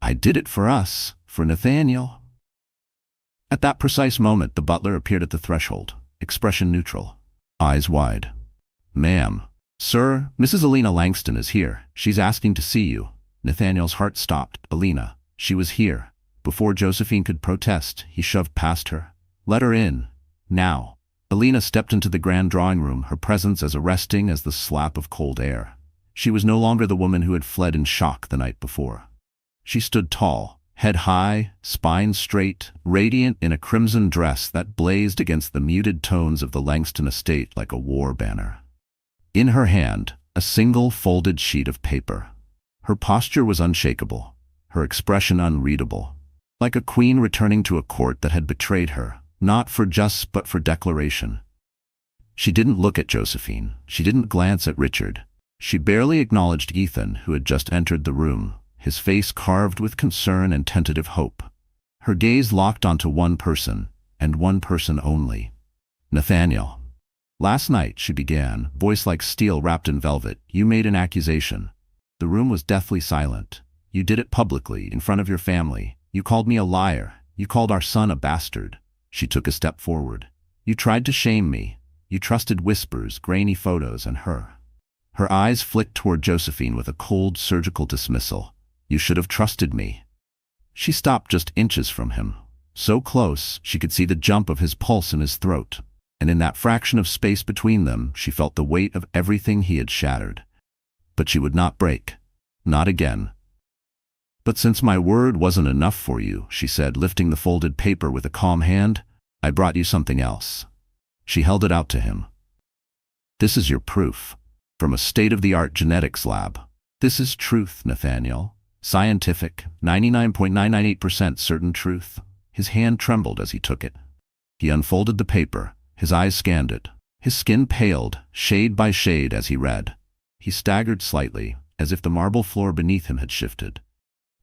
I did it for us, for Nathaniel." At that precise moment, the butler appeared at the threshold, expression neutral, eyes wide. "Ma'am." "Sir, Mrs. Elena Langston is here. She's asking to see you." Nathaniel's heart stopped. Elena. She was here. Before Josephine could protest, he shoved past her. "Let her in. Now." Elena stepped into the grand drawing room, her presence as arresting as the slap of cold air. She was no longer the woman who had fled in shock the night before. She stood tall, head high, spine straight, radiant in a crimson dress that blazed against the muted tones of the Langston estate like a war banner. In her hand, a single folded sheet of paper. Her posture was unshakable, her expression unreadable, like a queen returning to a court that had betrayed her, not for justice but for declaration. She didn't look at Josephine. She didn't glance at Richard. She barely acknowledged Ethan, who had just entered the room, his face carved with concern and tentative hope. Her gaze locked onto one person, and one person only. "Nathaniel. Last night," she began, voice like steel wrapped in velvet, "you made an accusation. The room was deathly silent. You did it publicly, in front of your family. You called me a liar. You called our son a bastard." She took a step forward. "You tried to shame me. You trusted whispers, grainy photos, and her." Her eyes flicked toward Josephine with a cold, surgical dismissal. "You should have trusted me." She stopped just inches from him, so close she could see the jump of his pulse in his throat, and in that fraction of space between them she felt the weight of everything he had shattered. But she would not break. Not again. "But since my word wasn't enough for you," she said, lifting the folded paper with a calm hand, "I brought you something else." She held it out to him. "This is your proof. From a state-of-the-art genetics lab. This is truth, Nathaniel. Scientific, 99.998% certain truth." His hand trembled as he took it. He unfolded the paper, His eyes scanned it. His skin paled, shade by shade as he read. He staggered slightly, as if the marble floor beneath him had shifted.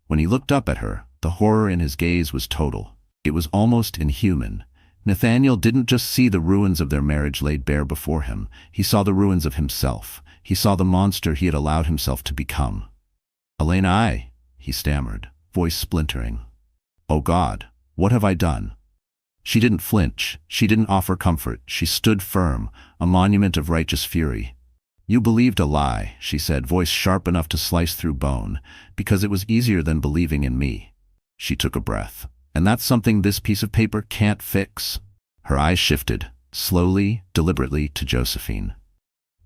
When he looked up at her, the horror in his gaze was total. It was almost inhuman. Nathaniel didn't just see the ruins of their marriage laid bare before him. He saw the ruins of himself. He saw the monster he had allowed himself to become. "Elena, he stammered, voice splintering. "Oh God, what have I done?" She didn't flinch. She didn't offer comfort. She stood firm, a monument of righteous fury. "You believed a lie," she said, voice sharp enough to slice through bone, "because it was easier than believing in me." She took a breath. "And that's something this piece of paper can't fix." Her eyes shifted, slowly, deliberately, to Josephine.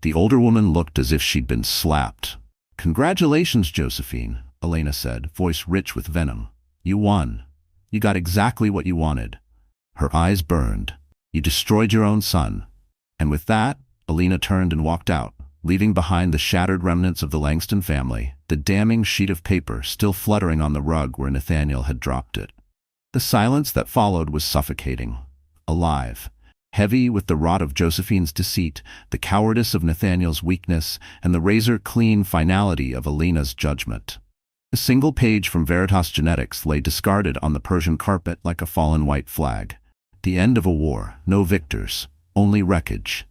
The older woman looked as if she'd been slapped. "Congratulations, Josephine," Elena said, voice rich with venom. "You won. You got exactly what you wanted." Her eyes burned. "You destroyed your own son." And with that, Elena turned and walked out, leaving behind the shattered remnants of the Langston family, the damning sheet of paper still fluttering on the rug where Nathaniel had dropped it. The silence that followed was suffocating, alive, heavy with the rot of Josephine's deceit, the cowardice of Nathaniel's weakness, and the razor-clean finality of Elena's judgment. A single page from Veritas Genetics lay discarded on the Persian carpet like a fallen white flag. The end of a war, no victors, only wreckage.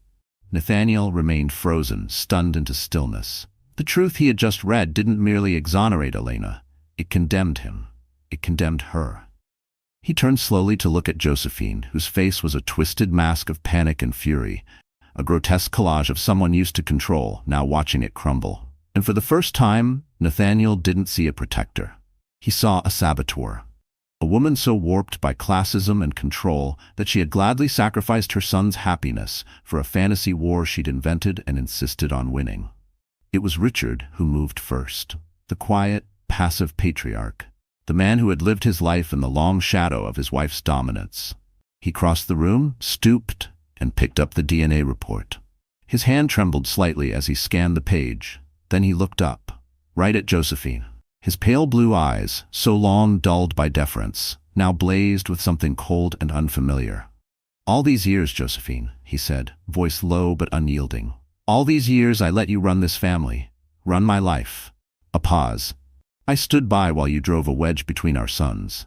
Nathaniel remained frozen, stunned into stillness. The truth he had just read didn't merely exonerate Elena. It condemned him. It condemned her. He turned slowly to look at Josephine, whose face was a twisted mask of panic and fury, a grotesque collage of someone used to control, now watching it crumble. And for the first time, Nathaniel didn't see a protector. He saw a saboteur. A woman so warped by classism and control that she had gladly sacrificed her son's happiness for a fantasy war she'd invented and insisted on winning. It was Richard who moved first, the quiet, passive patriarch, the man who had lived his life in the long shadow of his wife's dominance. He crossed the room, stooped, and picked up the DNA report. His hand trembled slightly as he scanned the page. Then he looked up, right at Josephine. His pale blue eyes, so long dulled by deference, now blazed with something cold and unfamiliar. "All these years, Josephine," he said, voice low but unyielding. "All these years I let you run this family, run my life." A pause. "I stood by while you drove a wedge between our sons.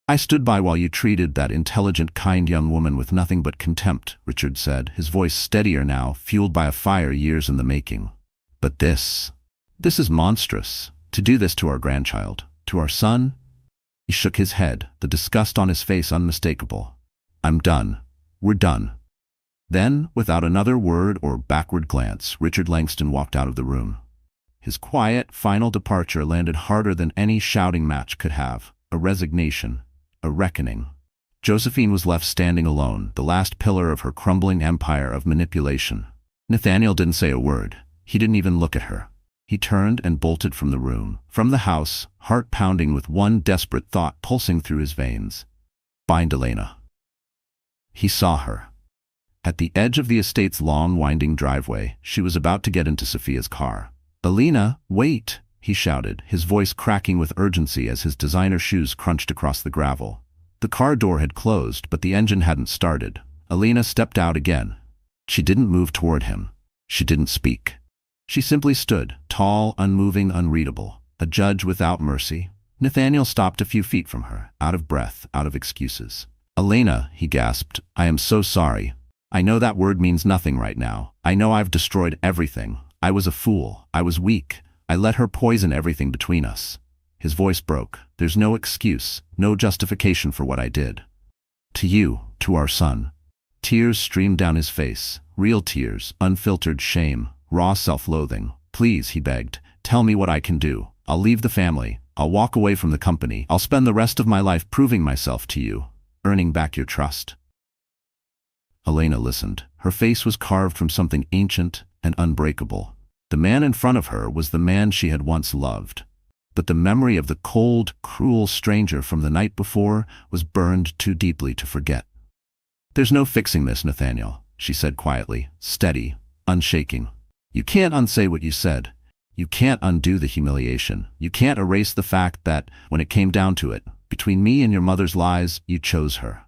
I stood by while you treated that intelligent, kind young woman with nothing but contempt," Richard said, his voice steadier now, fueled by a fire years in the making. "But this is monstrous. To do this to our grandchild, to our son?" He shook his head, the disgust on his face unmistakable. "I'm done. We're done." Then, without another word or backward glance, Richard Langston walked out of the room. His quiet, final departure landed harder than any shouting match could have, a resignation, a reckoning. Josephine was left standing alone, the last pillar of her crumbling empire of manipulation. Nathaniel didn't say a word. He didn't even look at her. He turned and bolted from the room, from the house, heart pounding with one desperate thought pulsing through his veins. Find Elena. He saw her. At the edge of the estate's long, winding driveway, she was about to get into Sophia's car. "Elena, wait!" he shouted, his voice cracking with urgency as his designer shoes crunched across the gravel. The car door had closed, but the engine hadn't started. Elena stepped out again. She didn't move toward him. She didn't speak. She simply stood, tall, unmoving, unreadable, a judge without mercy. Nathaniel stopped a few feet from her, out of breath, out of excuses. "Elena," he gasped, "I am so sorry. I know that word means nothing right now. I know I've destroyed everything. I was a fool. I was weak. I let her poison everything between us." His voice broke. "There's no excuse, no justification for what I did. To you, to our son." Tears streamed down his face, real tears, unfiltered shame, raw self-loathing. "Please," he begged, "tell me what I can do. I'll leave the family. I'll walk away from the company. I'll spend the rest of my life proving myself to you, earning back your trust." Elena listened. Her face was carved from something ancient and unbreakable. The man in front of her was the man she had once loved. But the memory of the cold, cruel stranger from the night before was burned too deeply to forget. "There's no fixing this, Nathaniel," she said quietly, steady, unshaking. "You can't unsay what you said. You can't undo the humiliation. You can't erase the fact that, when it came down to it, between me and your mother's lies, you chose her."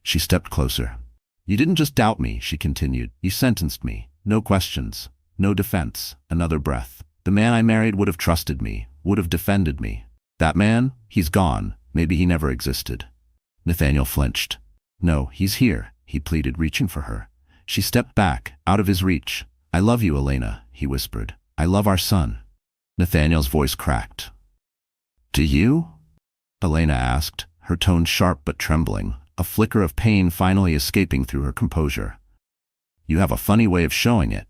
She stepped closer. You didn't just doubt me, she continued. You sentenced me. No questions. No defense. Another breath. The man I married would have trusted me, would have defended me. That man? He's gone. Maybe he never existed. Nathaniel flinched. No, he's here, he pleaded, reaching for her. She stepped back, out of his reach. I love you, Elena, he whispered. I love our son. Nathaniel's voice cracked. Do you? Elena asked, her tone sharp but trembling, a flicker of pain finally escaping through her composure. You have a funny way of showing it.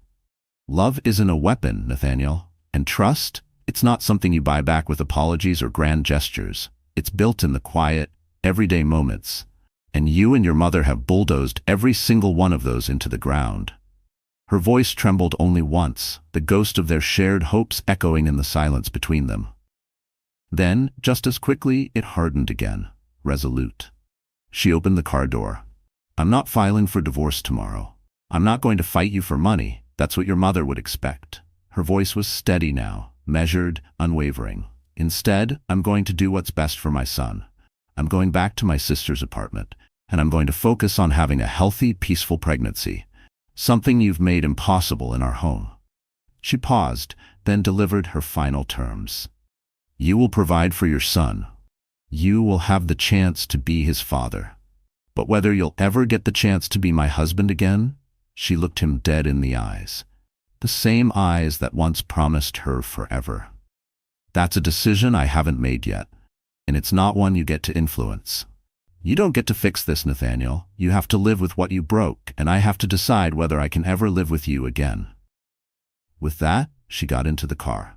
Love isn't a weapon, Nathaniel, and trust, it's not something you buy back with apologies or grand gestures. It's built in the quiet, everyday moments, and you and your mother have bulldozed every single one of those into the ground. Her voice trembled only once, the ghost of their shared hopes echoing in the silence between them. Then, just as quickly, it hardened again, resolute. She opened the car door. I'm not filing for divorce tomorrow. I'm not going to fight you for money. That's what your mother would expect. Her voice was steady now, measured, unwavering. Instead, I'm going to do what's best for my son. I'm going back to my sister's apartment, and I'm going to focus on having a healthy, peaceful pregnancy. Something you've made impossible in our home. She paused, then delivered her final terms. You will provide for your son. You will have the chance to be his father. But whether you'll ever get the chance to be my husband again, she looked him dead in the eyes. The same eyes that once promised her forever. That's a decision I haven't made yet, and it's not one you get to influence. You don't get to fix this, Nathaniel. You have to live with what you broke, and I have to decide whether I can ever live with you again. With that, she got into the car.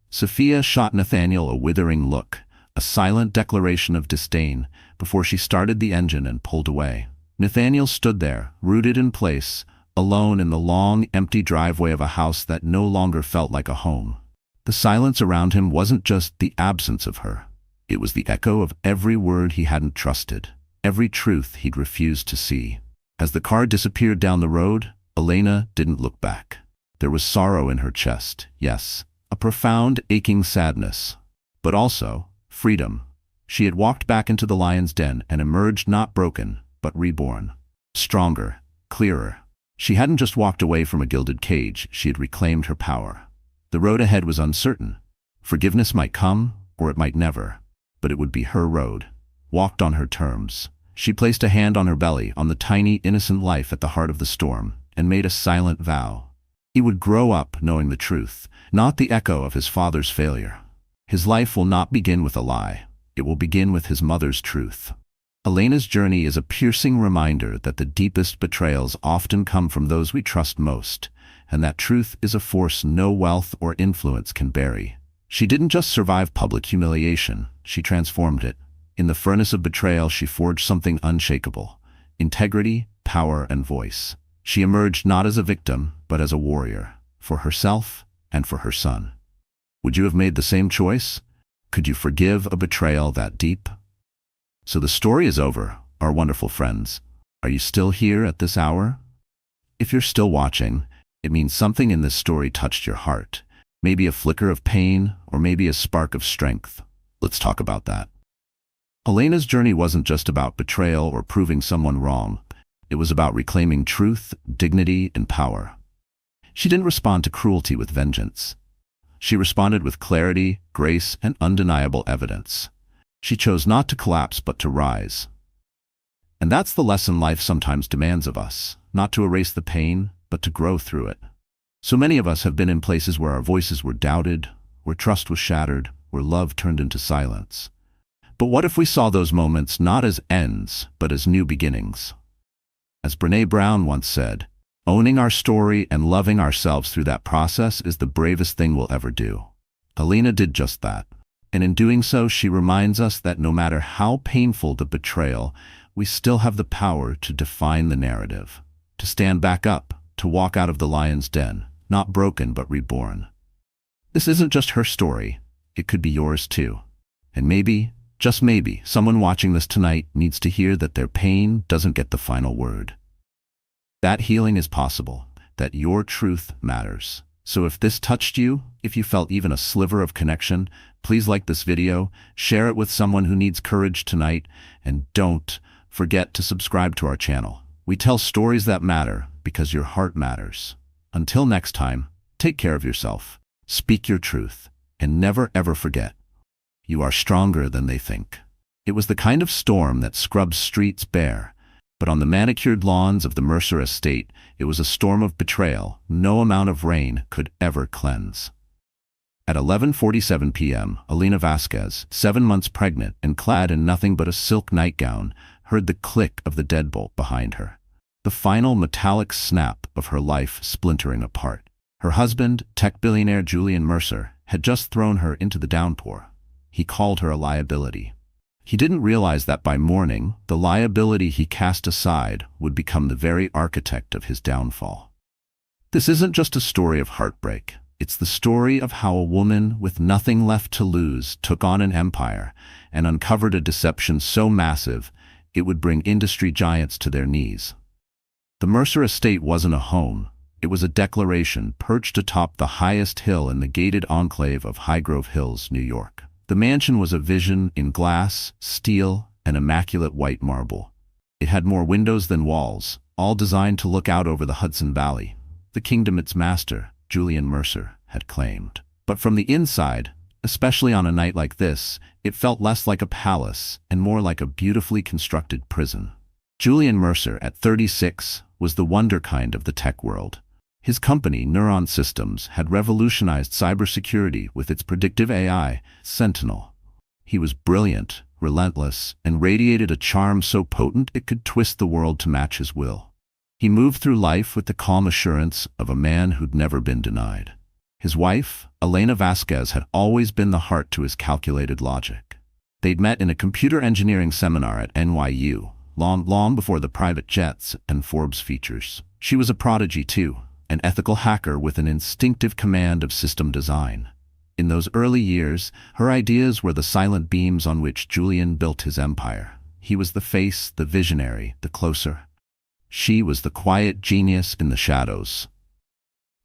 Sophia shot Nathaniel a withering look, a silent declaration of disdain, before she started the engine and pulled away. Nathaniel stood there, rooted in place, alone in the long, empty driveway of a house that no longer felt like a home. The silence around him wasn't just the absence of her. It was the echo of every word he hadn't trusted, every truth he'd refused to see. As the car disappeared down the road, Elena didn't look back. There was sorrow in her chest, yes, a profound, aching sadness, but also freedom. She had walked back into the lion's den and emerged not broken, but reborn. Stronger, clearer. She hadn't just walked away from a gilded cage, she had reclaimed her power. The road ahead was uncertain. Forgiveness might come, or it might never. But it would be her road, walked on her terms. She placed a hand on her belly, on the tiny, innocent life at the heart of the storm, and made a silent vow. He would grow up knowing the truth, not the echo of his father's failure. His life will not begin with a lie. It will begin with his mother's truth. Elena's journey is a piercing reminder that the deepest betrayals often come from those we trust most, and that truth is a force no wealth or influence can bury. She didn't just survive public humiliation, she transformed it. In the furnace of betrayal, she forged something unshakable: integrity, power, and voice. She emerged not as a victim, but as a warrior, for herself and for her son. Would you have made the same choice? Could you forgive a betrayal that deep? So the story is over, our wonderful friends. Are you still here at this hour? If you're still watching, it means something in this story touched your heart. Maybe a flicker of pain, or maybe a spark of strength. Let's talk about that. Elena's journey wasn't just about betrayal or proving someone wrong. It was about reclaiming truth, dignity, and power. She didn't respond to cruelty with vengeance. She responded with clarity, grace, and undeniable evidence. She chose not to collapse but to rise. And that's the lesson life sometimes demands of us, not to erase the pain, but to grow through it. So many of us have been in places where our voices were doubted, where trust was shattered, where love turned into silence. But what if we saw those moments not as ends, but as new beginnings? As Brené Brown once said, owning our story and loving ourselves through that process is the bravest thing we'll ever do. Elena did just that. And in doing so, she reminds us that no matter how painful the betrayal, we still have the power to define the narrative, to stand back up, to walk out of the lion's den, not broken but reborn. This isn't just her story. It could be yours too. And maybe, just maybe, someone watching this tonight needs to hear that their pain doesn't get the final word. That healing is possible, that your truth matters. So if this touched you, if you felt even a sliver of connection, please like this video, share it with someone who needs courage tonight, and don't forget to subscribe to our channel. We tell stories that matter because your heart matters. Until next time, take care of yourself, speak your truth, and never ever forget, you are stronger than they think. It was the kind of storm that scrubs streets bare, but on the manicured lawns of the Mercer estate, it was a storm of betrayal no amount of rain could ever cleanse. At 11:47 p.m., Elena Vasquez, 7 months pregnant and clad in nothing but a silk nightgown, heard the click of the deadbolt behind her. The final metallic snap of her life splintering apart. Her husband, tech billionaire Julian Mercer, had just thrown her into the downpour. He called her a liability. He didn't realize that by morning, the liability he cast aside would become the very architect of his downfall. This isn't just a story of heartbreak. It's the story of how a woman with nothing left to lose took on an empire and uncovered a deception so massive it would bring industry giants to their knees. The Mercer estate wasn't a home. It was a declaration perched atop the highest hill in the gated enclave of Highgrove Hills, New York. The mansion was a vision in glass, steel, and immaculate white marble. It had more windows than walls, all designed to look out over the Hudson Valley, the kingdom its master, Julian Mercer, had claimed. But from the inside, especially on a night like this, it felt less like a palace and more like a beautifully constructed prison. Julian Mercer, at 36, was the wonderkind of the tech world. His company, Neuron Systems, had revolutionized cybersecurity with its predictive AI, Sentinel. He was brilliant, relentless, and radiated a charm so potent it could twist the world to match his will. He moved through life with the calm assurance of a man who'd never been denied. His wife, Elena Vasquez, had always been the heart to his calculated logic. They'd met in a computer engineering seminar at NYU, long before the private jets and Forbes features. She was a prodigy too, an ethical hacker with an instinctive command of system design. In those early years, her ideas were the silent beams on which Julian built his empire. He was the face, the visionary, the closer. She was the quiet genius in the shadows.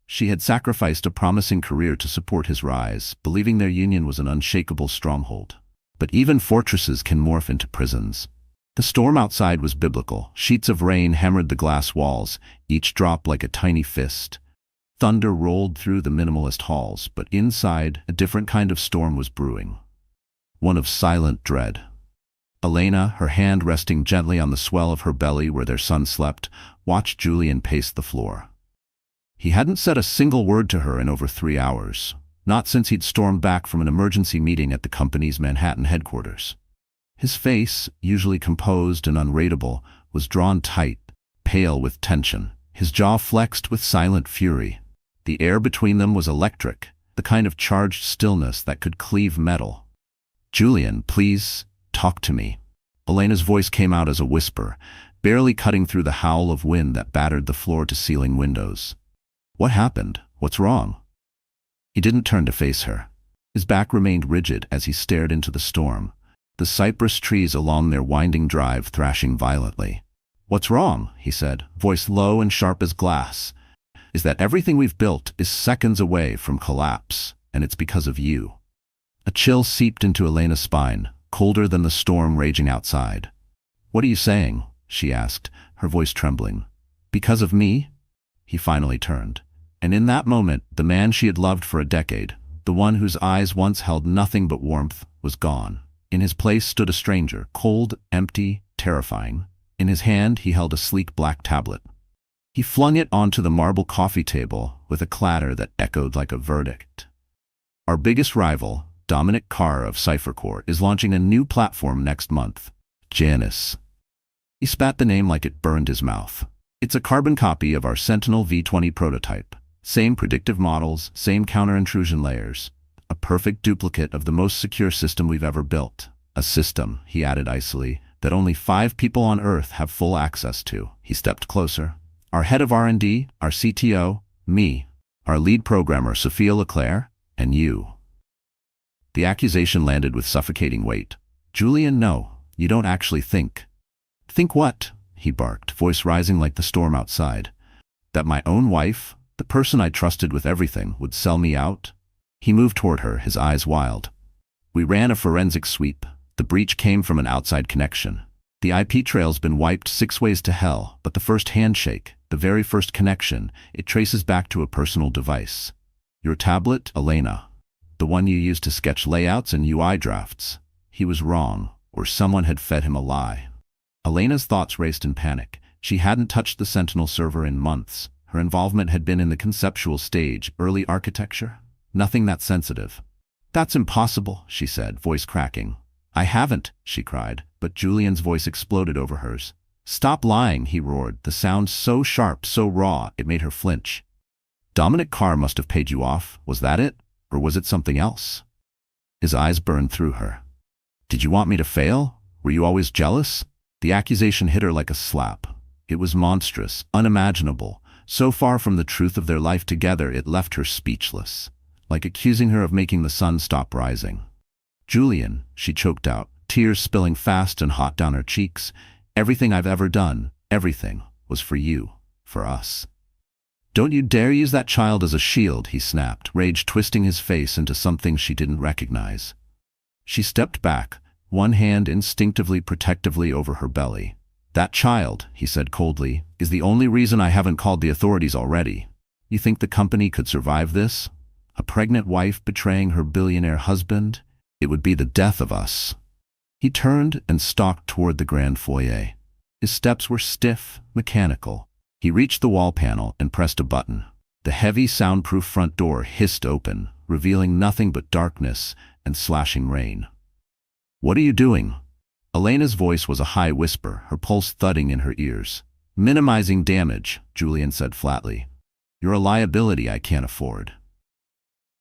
She had sacrificed a promising career to support his rise, believing their union was an unshakable stronghold. But even fortresses can morph into prisons. The storm outside was biblical. Sheets of rain hammered the glass walls, each drop like a tiny fist. Thunder rolled through the minimalist halls, but inside, a different kind of storm was brewing. One of silent dread. Elena, her hand resting gently on the swell of her belly where their son slept, watched Julian pace the floor. He hadn't said a single word to her in over 3 hours, not since he'd stormed back from an emergency meeting at the company's Manhattan headquarters. His face, usually composed and unreadable, was drawn tight, pale with tension. His jaw flexed with silent fury. The air between them was electric, the kind of charged stillness that could cleave metal. "Julian, please, talk to me." Elena's voice came out as a whisper, barely cutting through the howl of wind that battered the floor-to-ceiling windows. "What happened? What's wrong?" He didn't turn to face her. His back remained rigid as he stared into the storm, the cypress trees along their winding drive thrashing violently. "What's wrong?" he said, voice low and sharp as glass. "Is that everything we've built is seconds away from collapse, and it's because of you." A chill seeped into Elena's spine, colder than the storm raging outside. "What are you saying?" she asked, her voice trembling. "Because of me?" He finally turned. And in that moment, the man she had loved for a decade, the one whose eyes once held nothing but warmth, was gone. In his place stood a stranger, cold, empty, terrifying. In his hand, he held a sleek black tablet. He flung it onto the marble coffee table with a clatter that echoed like a verdict. "Our biggest rival, Dominic Carr of CipherCore, is launching a new platform next month. Janus." He spat the name like it burned his mouth. "It's a carbon copy of our Sentinel V20 prototype. Same predictive models, same counter-intrusion layers. A perfect duplicate of the most secure system we've ever built. A system," he added icily, "that only 5 people on Earth have full access to." He stepped closer. "Our head of R&D, our CTO, me, our lead programmer, Sophia Leclerc, and you." The accusation landed with suffocating weight. "Julian, no, you don't actually think." "Think what?" he barked, voice rising like the storm outside. "That my own wife, the person I trusted with everything, would sell me out?" He moved toward her, his eyes wild. "We ran a forensic sweep. The breach came from an outside connection. The IP trail's been wiped 6 ways to hell, but the first handshake, the very first connection, it traces back to a personal device. Your tablet, Elena. The one you used to sketch layouts and UI drafts. He was wrong, or someone had fed him a lie. Elena's thoughts raced in panic. She hadn't touched the Sentinel server in months. Her involvement had been in the conceptual stage, early architecture. Nothing that sensitive. That's impossible, she said, voice cracking. I haven't, she cried, but Julian's voice exploded over hers. Stop lying, he roared, the sound so sharp, so raw, it made her flinch. Dominic Carr must have paid you off, was that it? Or was it something else? His eyes burned through her. Did you want me to fail? Were you always jealous? The accusation hit her like a slap. It was monstrous, unimaginable. So far from the truth of their life together, it left her speechless, like accusing her of making the sun stop rising. Julian, she choked out, tears spilling fast and hot down her cheeks. Everything I've ever done, everything, was for you, for us. Don't you dare use that child as a shield, he snapped, rage twisting his face into something she didn't recognize. She stepped back, one hand instinctively protectively over her belly. That child, he said coldly, is the only reason I haven't called the authorities already. You think the company could survive this? A pregnant wife betraying her billionaire husband? It would be the death of us. He turned and stalked toward the grand foyer. His steps were stiff, mechanical. He reached the wall panel and pressed a button. The heavy, soundproof front door hissed open, revealing nothing but darkness and slashing rain. What are you doing? Elena's voice was a high whisper, her pulse thudding in her ears. Minimizing damage, Julian said flatly. You're a liability I can't afford.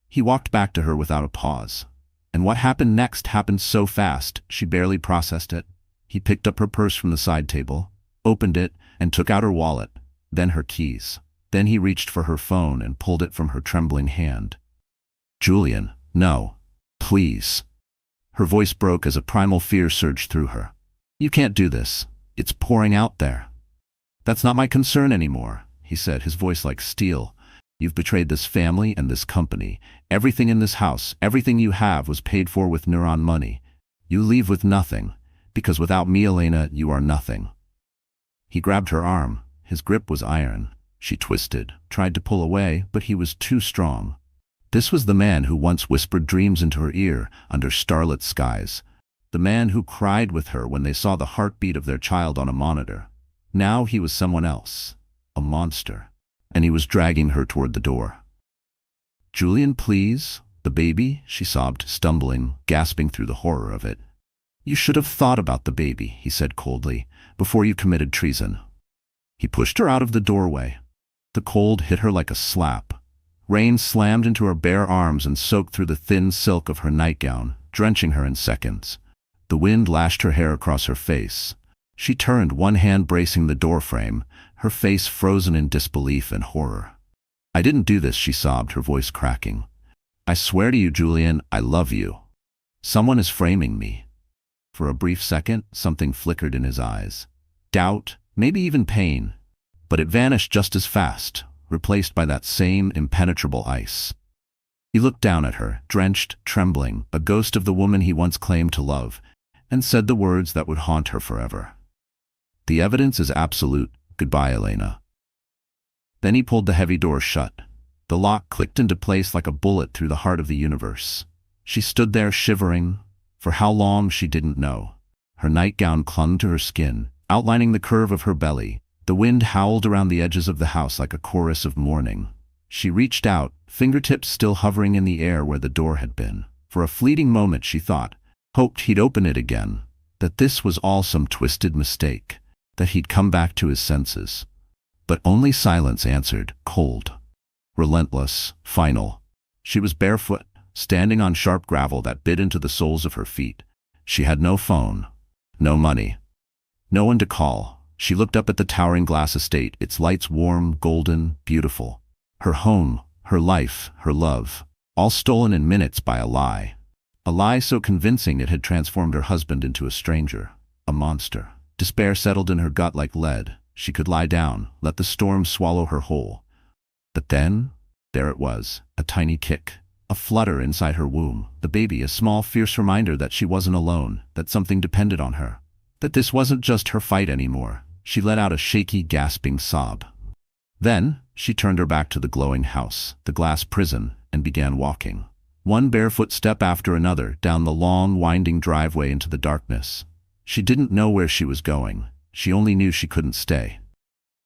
He walked back to her without a pause. And what happened next happened so fast, she barely processed it. He picked up her purse from the side table, opened it, and took out her wallet, then her keys. Then he reached for her phone and pulled it from her trembling hand. Julian, no. Please. Her voice broke as a primal fear surged through her. You can't do this. It's pouring out there. That's not my concern anymore, he said, his voice like steel. You've betrayed this family and this company. Everything in this house, everything you have was paid for with Neuron money. You leave with nothing, because without me, Elena, you are nothing. He grabbed her arm. His grip was iron. She twisted, tried to pull away, but he was too strong. This was the man who once whispered dreams into her ear under starlit skies. The man who cried with her when they saw the heartbeat of their child on a monitor. Now he was someone else. A monster. And he was dragging her toward the door. Julian, please? The baby? She sobbed, stumbling, gasping through the horror of it. You should have thought about the baby, he said coldly, before you committed treason. He pushed her out of the doorway. The cold hit her like a slap. Rain slammed into her bare arms and soaked through the thin silk of her nightgown, drenching her in seconds. The wind lashed her hair across her face. She turned, one hand bracing the doorframe, her face frozen in disbelief and horror. I didn't do this, she sobbed, her voice cracking. I swear to you, Julian, I love you. Someone is framing me. For a brief second, something flickered in his eyes. Doubt, maybe even pain. But it vanished just as fast, replaced by that same impenetrable ice. He looked down at her, drenched, trembling, a ghost of the woman he once claimed to love, and said the words that would haunt her forever. The evidence is absolute. Goodbye, Elena. Then he pulled the heavy door shut. The lock clicked into place like a bullet through the heart of the universe. She stood there shivering. For how long, she didn't know. Her nightgown clung to her skin, outlining the curve of her belly. The wind howled around the edges of the house like a chorus of mourning. She reached out, fingertips still hovering in the air where the door had been. For a fleeting moment she thought, hoped he'd open it again, that this was all some twisted mistake, that he'd come back to his senses. But only silence answered, cold, relentless, final. She was barefoot, standing on sharp gravel that bit into the soles of her feet. She had no phone, no money, no one to call. She looked up at the towering glass estate, its lights warm, golden, beautiful. Her home, her life, her love, all stolen in minutes by a lie. A lie so convincing it had transformed her husband into a stranger, a monster. Despair settled in her gut like lead. She could lie down, let the storm swallow her whole. But then, there it was, a tiny kick, a flutter inside her womb. The baby, a small, fierce reminder that she wasn't alone, that something depended on her. that this wasn't just her fight anymore. She let out a shaky, gasping sob. Then, she turned her back to the glowing house, the glass prison, and began walking. One barefoot step after another down the long, winding driveway into the darkness. She didn't know where she was going. She only knew she couldn't stay.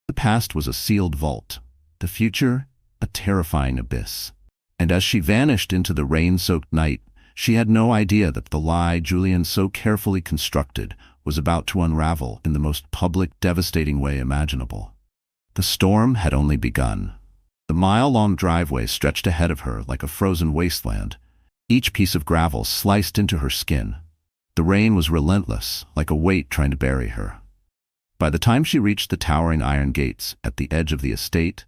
The past was a sealed vault. The future, a terrifying abyss. And as she vanished into the rain-soaked night, she had no idea that the lie Julian so carefully constructed was about to unravel in the most public, devastating way imaginable. The storm had only begun. The mile-long driveway stretched ahead of her like a frozen wasteland, each piece of gravel sliced into her skin. The rain was relentless, like a weight trying to bury her. By the time she reached the towering iron gates at the edge of the estate,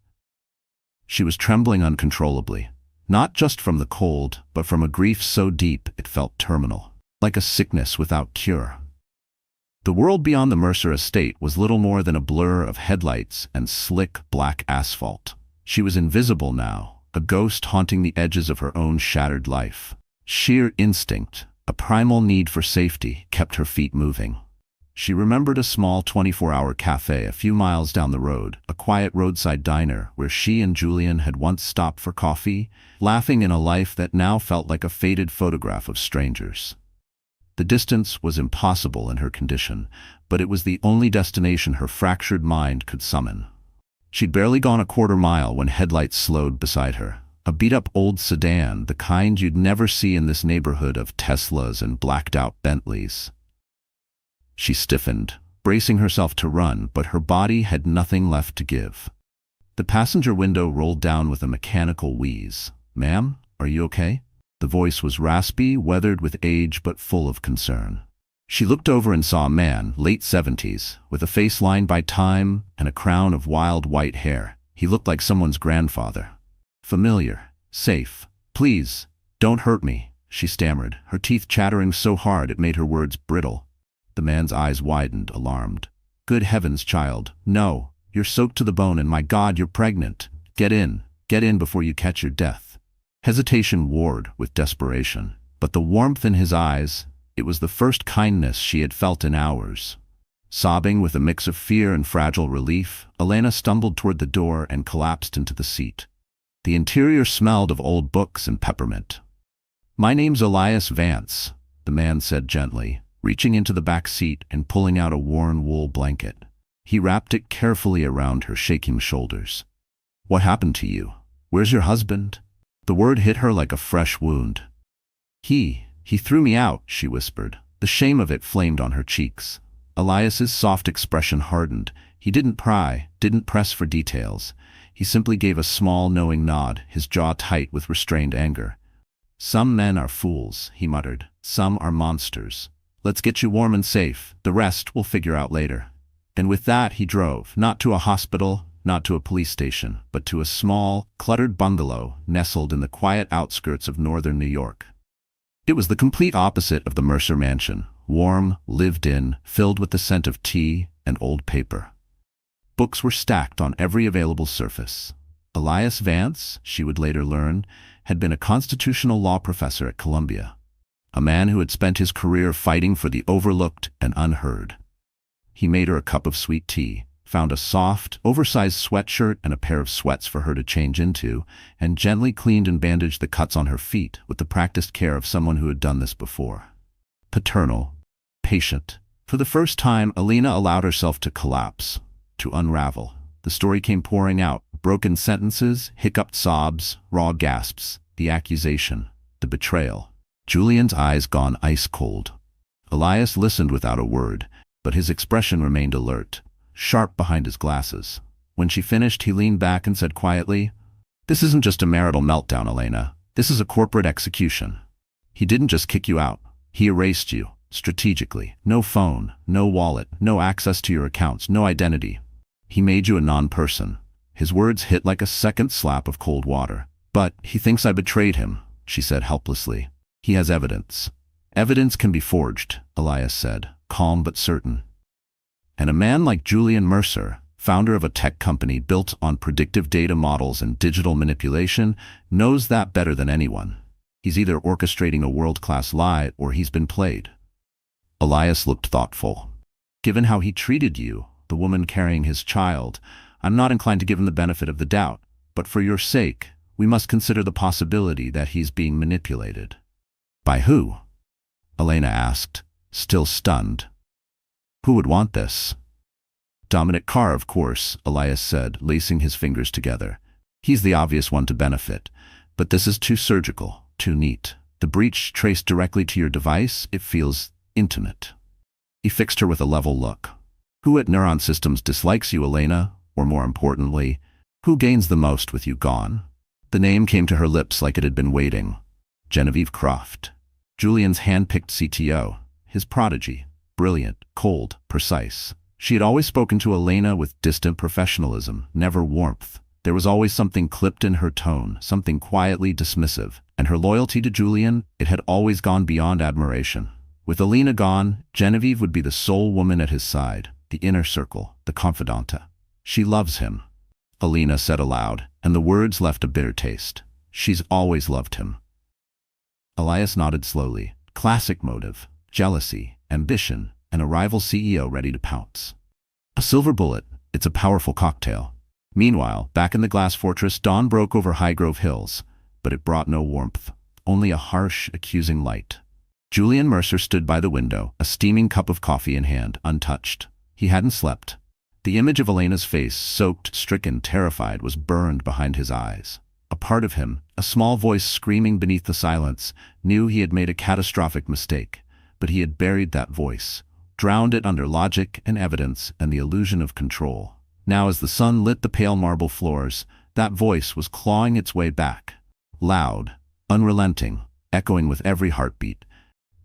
she was trembling uncontrollably, not just from the cold, but from a grief so deep it felt terminal, like a sickness without cure. The world beyond the Mercer estate was little more than a blur of headlights and slick black asphalt. She was invisible now, a ghost haunting the edges of her own shattered life. Sheer instinct, a primal need for safety, kept her feet moving. She remembered a small 24-hour cafe a few miles down the road, a quiet roadside diner where she and Julian had once stopped for coffee, laughing in a life that now felt like a faded photograph of strangers. The distance was impossible in her condition, but it was the only destination her fractured mind could summon. She'd barely gone a quarter mile when headlights slowed beside her. A beat-up old sedan, the kind you'd never see in this neighborhood of Teslas and blacked-out Bentleys. She stiffened, bracing herself to run, but her body had nothing left to give. The passenger window rolled down with a mechanical wheeze. "Ma'am, are you okay?" The voice was raspy, weathered with age but full of concern. She looked over and saw a man, late 70s, with a face lined by time and a crown of wild white hair. He looked like someone's grandfather. Familiar, safe. "Please, don't hurt me," she stammered, her teeth chattering so hard it made her words brittle. The man's eyes widened, alarmed. "Good heavens, child, no. You're soaked to the bone and my God, you're pregnant. Get in before you catch your death." Hesitation warred with desperation, but the warmth in his eyes, it was the first kindness she had felt in hours. Sobbing with a mix of fear and fragile relief, Elena stumbled toward the door and collapsed into the seat. The interior smelled of old books and peppermint. "My name's Elias Vance," the man said gently, reaching into the back seat and pulling out a worn wool blanket. He wrapped it carefully around her shaking shoulders. "What happened to you? Where's your husband?" The word hit her like a fresh wound. He threw me out," she whispered. The shame of it flamed on her cheeks. Elias's soft expression hardened. He didn't pry, didn't press for details. He simply gave a small, knowing nod, his jaw tight with restrained anger. "Some men are fools," he muttered. "Some are monsters. Let's get you warm and safe. The rest we'll figure out later." And with that he drove, not to a hospital, not to a police station, but to a small, cluttered bungalow nestled in the quiet outskirts of northern New York. It was the complete opposite of the Mercer mansion, warm, lived in, filled with the scent of tea and old paper. Books were stacked on every available surface. Elias Vance, she would later learn, had been a constitutional law professor at Columbia, a man who had spent his career fighting for the overlooked and unheard. He made her a cup of sweet tea, found a soft, oversized sweatshirt and a pair of sweats for her to change into, and gently cleaned and bandaged the cuts on her feet with the practiced care of someone who had done this before. Paternal, patient. For the first time, Elena allowed herself to collapse, to unravel. The story came pouring out, broken sentences, hiccuped sobs, raw gasps, the accusation, the betrayal. Julian's eyes gone ice cold. Elias listened without a word, but his expression remained alert, sharp behind his glasses. When she finished, he leaned back and said quietly, "This isn't just a marital meltdown, Elena. This is a corporate execution. He didn't just kick you out. He erased you, strategically. No phone, no wallet, no access to your accounts, no identity. He made you a non-person." His words hit like a second slap of cold water. "But he thinks I betrayed him," she said helplessly. "He has evidence." "Evidence can be forged," Elias said, calm but certain. And a man like Julian Mercer, founder of a tech company built on predictive data models and digital manipulation, knows that better than anyone. He's either orchestrating a world-class lie or he's been played. Elias looked thoughtful. Given how he treated you, the woman carrying his child, I'm not inclined to give him the benefit of the doubt, but for your sake, we must consider the possibility that he's being manipulated." "By who?" Elena asked, still stunned. "Who would want this?" "Dominic Carr, of course," Elias said, lacing his fingers together. "He's the obvious one to benefit, but this is too surgical, too neat. The breach traced directly to your device, it feels intimate." He fixed her with a level look. "Who at Neuron Systems dislikes you, Elena? Or more importantly, who gains the most with you gone?" The name came to her lips like it had been waiting. Genevieve Croft. Julian's hand-picked CTO. His prodigy. Brilliant, cold, precise. She had always spoken to Elena with distant professionalism, never warmth. There was always something clipped in her tone, something quietly dismissive. And her loyalty to Julian, it had always gone beyond admiration. With Elena gone, Genevieve would be the sole woman at his side, the inner circle, the confidante. "She loves him," Elena said aloud, and the words left a bitter taste. "She's always loved him." Elias nodded slowly. Classic motive: jealousy, ambition, and a rival CEO ready to pounce. A silver bullet, it's a powerful cocktail. Meanwhile, back in the glass fortress, dawn broke over Highgrove Hills, but it brought no warmth, only a harsh, accusing light. Julian Mercer stood by the window, a steaming cup of coffee in hand, untouched. He hadn't slept. The image of Elena's face, soaked, stricken, terrified, was burned behind his eyes. A part of him, a small voice screaming beneath the silence, knew he had made a catastrophic mistake, but he had buried that voice, drowned it under logic and evidence and the illusion of control. Now as the sun lit the pale marble floors, that voice was clawing its way back, loud, unrelenting, echoing with every heartbeat.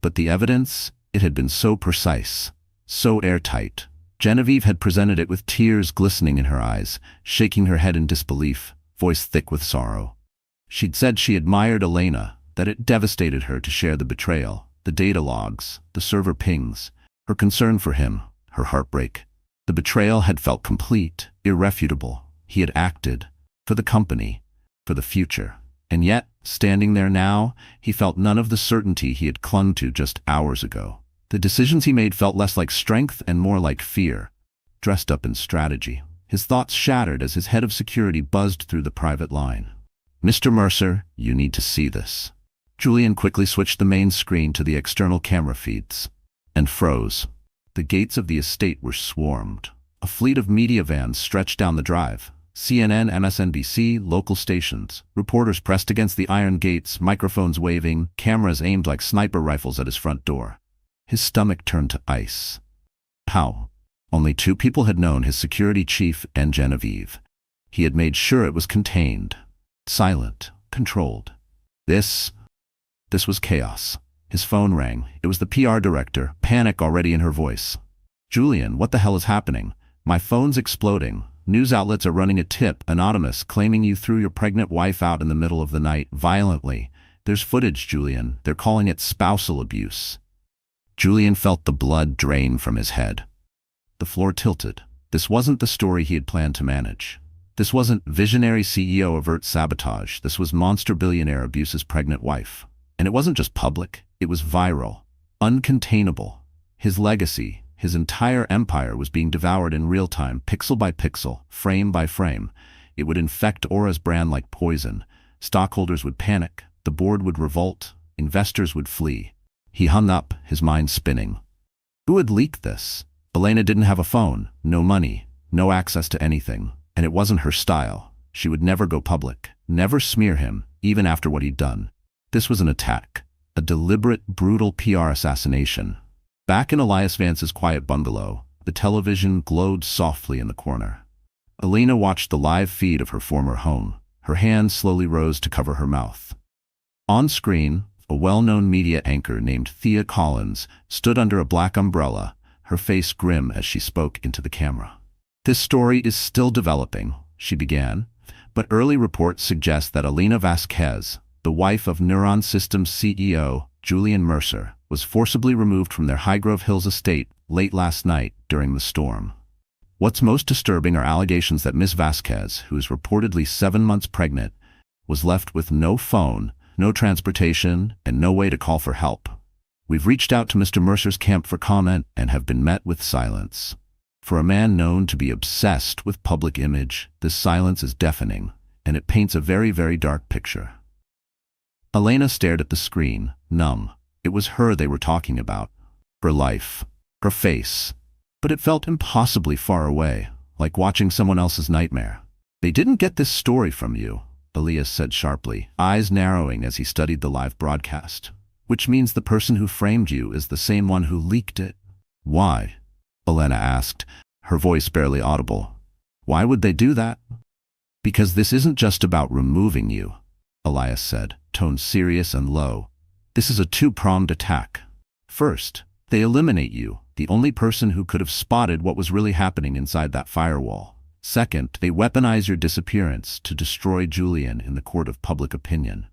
But the evidence, it had been so precise, so airtight. Genevieve had presented it with tears glistening in her eyes, shaking her head in disbelief, voice thick with sorrow. She'd said she admired Elena, that it devastated her to share the betrayal, the data logs, the server pings, her concern for him, her heartbreak. The betrayal had felt complete, irrefutable. He had acted, for the company, for the future. And yet, standing there now, he felt none of the certainty he had clung to just hours ago. The decisions he made felt less like strength and more like fear, dressed up in strategy. His thoughts shattered as his head of security buzzed through the private line. "Mr. Mercer, you need to see this." Julian quickly switched the main screen to the external camera feeds, and froze. The gates of the estate were swarmed. A fleet of media vans stretched down the drive. CNN, MSNBC, local stations. Reporters pressed against the iron gates, microphones waving, cameras aimed like sniper rifles at his front door. His stomach turned to ice. How? Only two people had known, his security chief and Genevieve. He had made sure it was contained, silent, controlled. This was chaos. His phone rang. It was the PR director, panic already in her voice. "Julian, what the hell is happening? My phone's exploding. News outlets are running a tip, anonymous, claiming you threw your pregnant wife out in the middle of the night, violently. There's footage, Julian. They're calling it spousal abuse." Julian felt the blood drain from his head. The floor tilted. This wasn't the story he had planned to manage. This wasn't visionary CEO averts sabotage. This was monster billionaire abuses pregnant wife. And it wasn't just public, it was viral, uncontainable. His legacy, his entire empire was being devoured in real time, pixel by pixel, frame by frame. It would infect Aura's brand like poison. Stockholders would panic, the board would revolt, investors would flee. He hung up, his mind spinning. Who had leaked this? Elena didn't have a phone, no money, no access to anything. And it wasn't her style. She would never go public, never smear him, even after what he'd done. This was an attack, a deliberate, brutal PR assassination. Back in Elias Vance's quiet bungalow, the television glowed softly in the corner. Elena watched the live feed of her former home. Her hand slowly rose to cover her mouth. On screen, a well-known media anchor named Thea Collins stood under a black umbrella, her face grim as she spoke into the camera. "This story is still developing," she began, but early reports suggest that Elena Vasquez, the wife of Neuron Systems CEO Julian Mercer, was forcibly removed from their Highgrove Hills estate late last night during the storm. What's most disturbing are allegations that Miss Vasquez, who is reportedly 7 months pregnant, was left with no phone, no transportation, and no way to call for help. We've reached out to Mr. Mercer's camp for comment and have been met with silence. For a man known to be obsessed with public image, this silence is deafening, and it paints a very, very dark picture. Elena stared at the screen, numb. It was her they were talking about. Her life. Her face. But it felt impossibly far away, like watching someone else's nightmare. They didn't get this story from you, Elias said sharply, eyes narrowing as he studied the live broadcast. Which means the person who framed you is the same one who leaked it. Why? Elena asked, her voice barely audible. Why would they do that? Because this isn't just about removing you, Elias said, tone serious and low. This is a two-pronged attack. First, they eliminate you, the only person who could have spotted what was really happening inside that firewall. Second, they weaponize your disappearance to destroy Julian in the court of public opinion.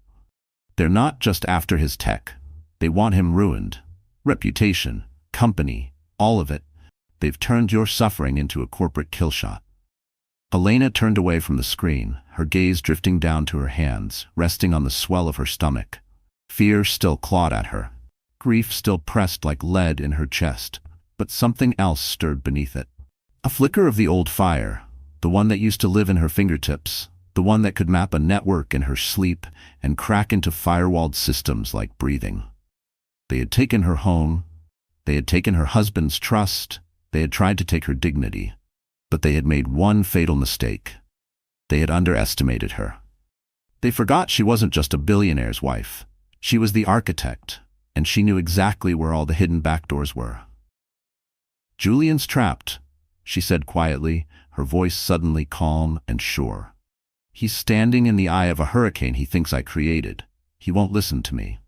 They're not just after his tech. They want him ruined. Reputation, company, all of it. They've turned your suffering into a corporate killshot. Elena turned away from the screen, her gaze drifting down to her hands, resting on the swell of her stomach. Fear still clawed at her. Grief still pressed like lead in her chest, but something else stirred beneath it. A flicker of the old fire, the one that used to live in her fingertips, the one that could map a network in her sleep and crack into firewalled systems like breathing. They had taken her home, they had taken her husband's trust, they had tried to take her dignity, but they had made one fatal mistake. They had underestimated her. They forgot she wasn't just a billionaire's wife. She was the architect, and she knew exactly where all the hidden backdoors were. Julian's trapped, she said quietly, her voice suddenly calm and sure. He's standing in the eye of a hurricane he thinks I created. He won't listen to me.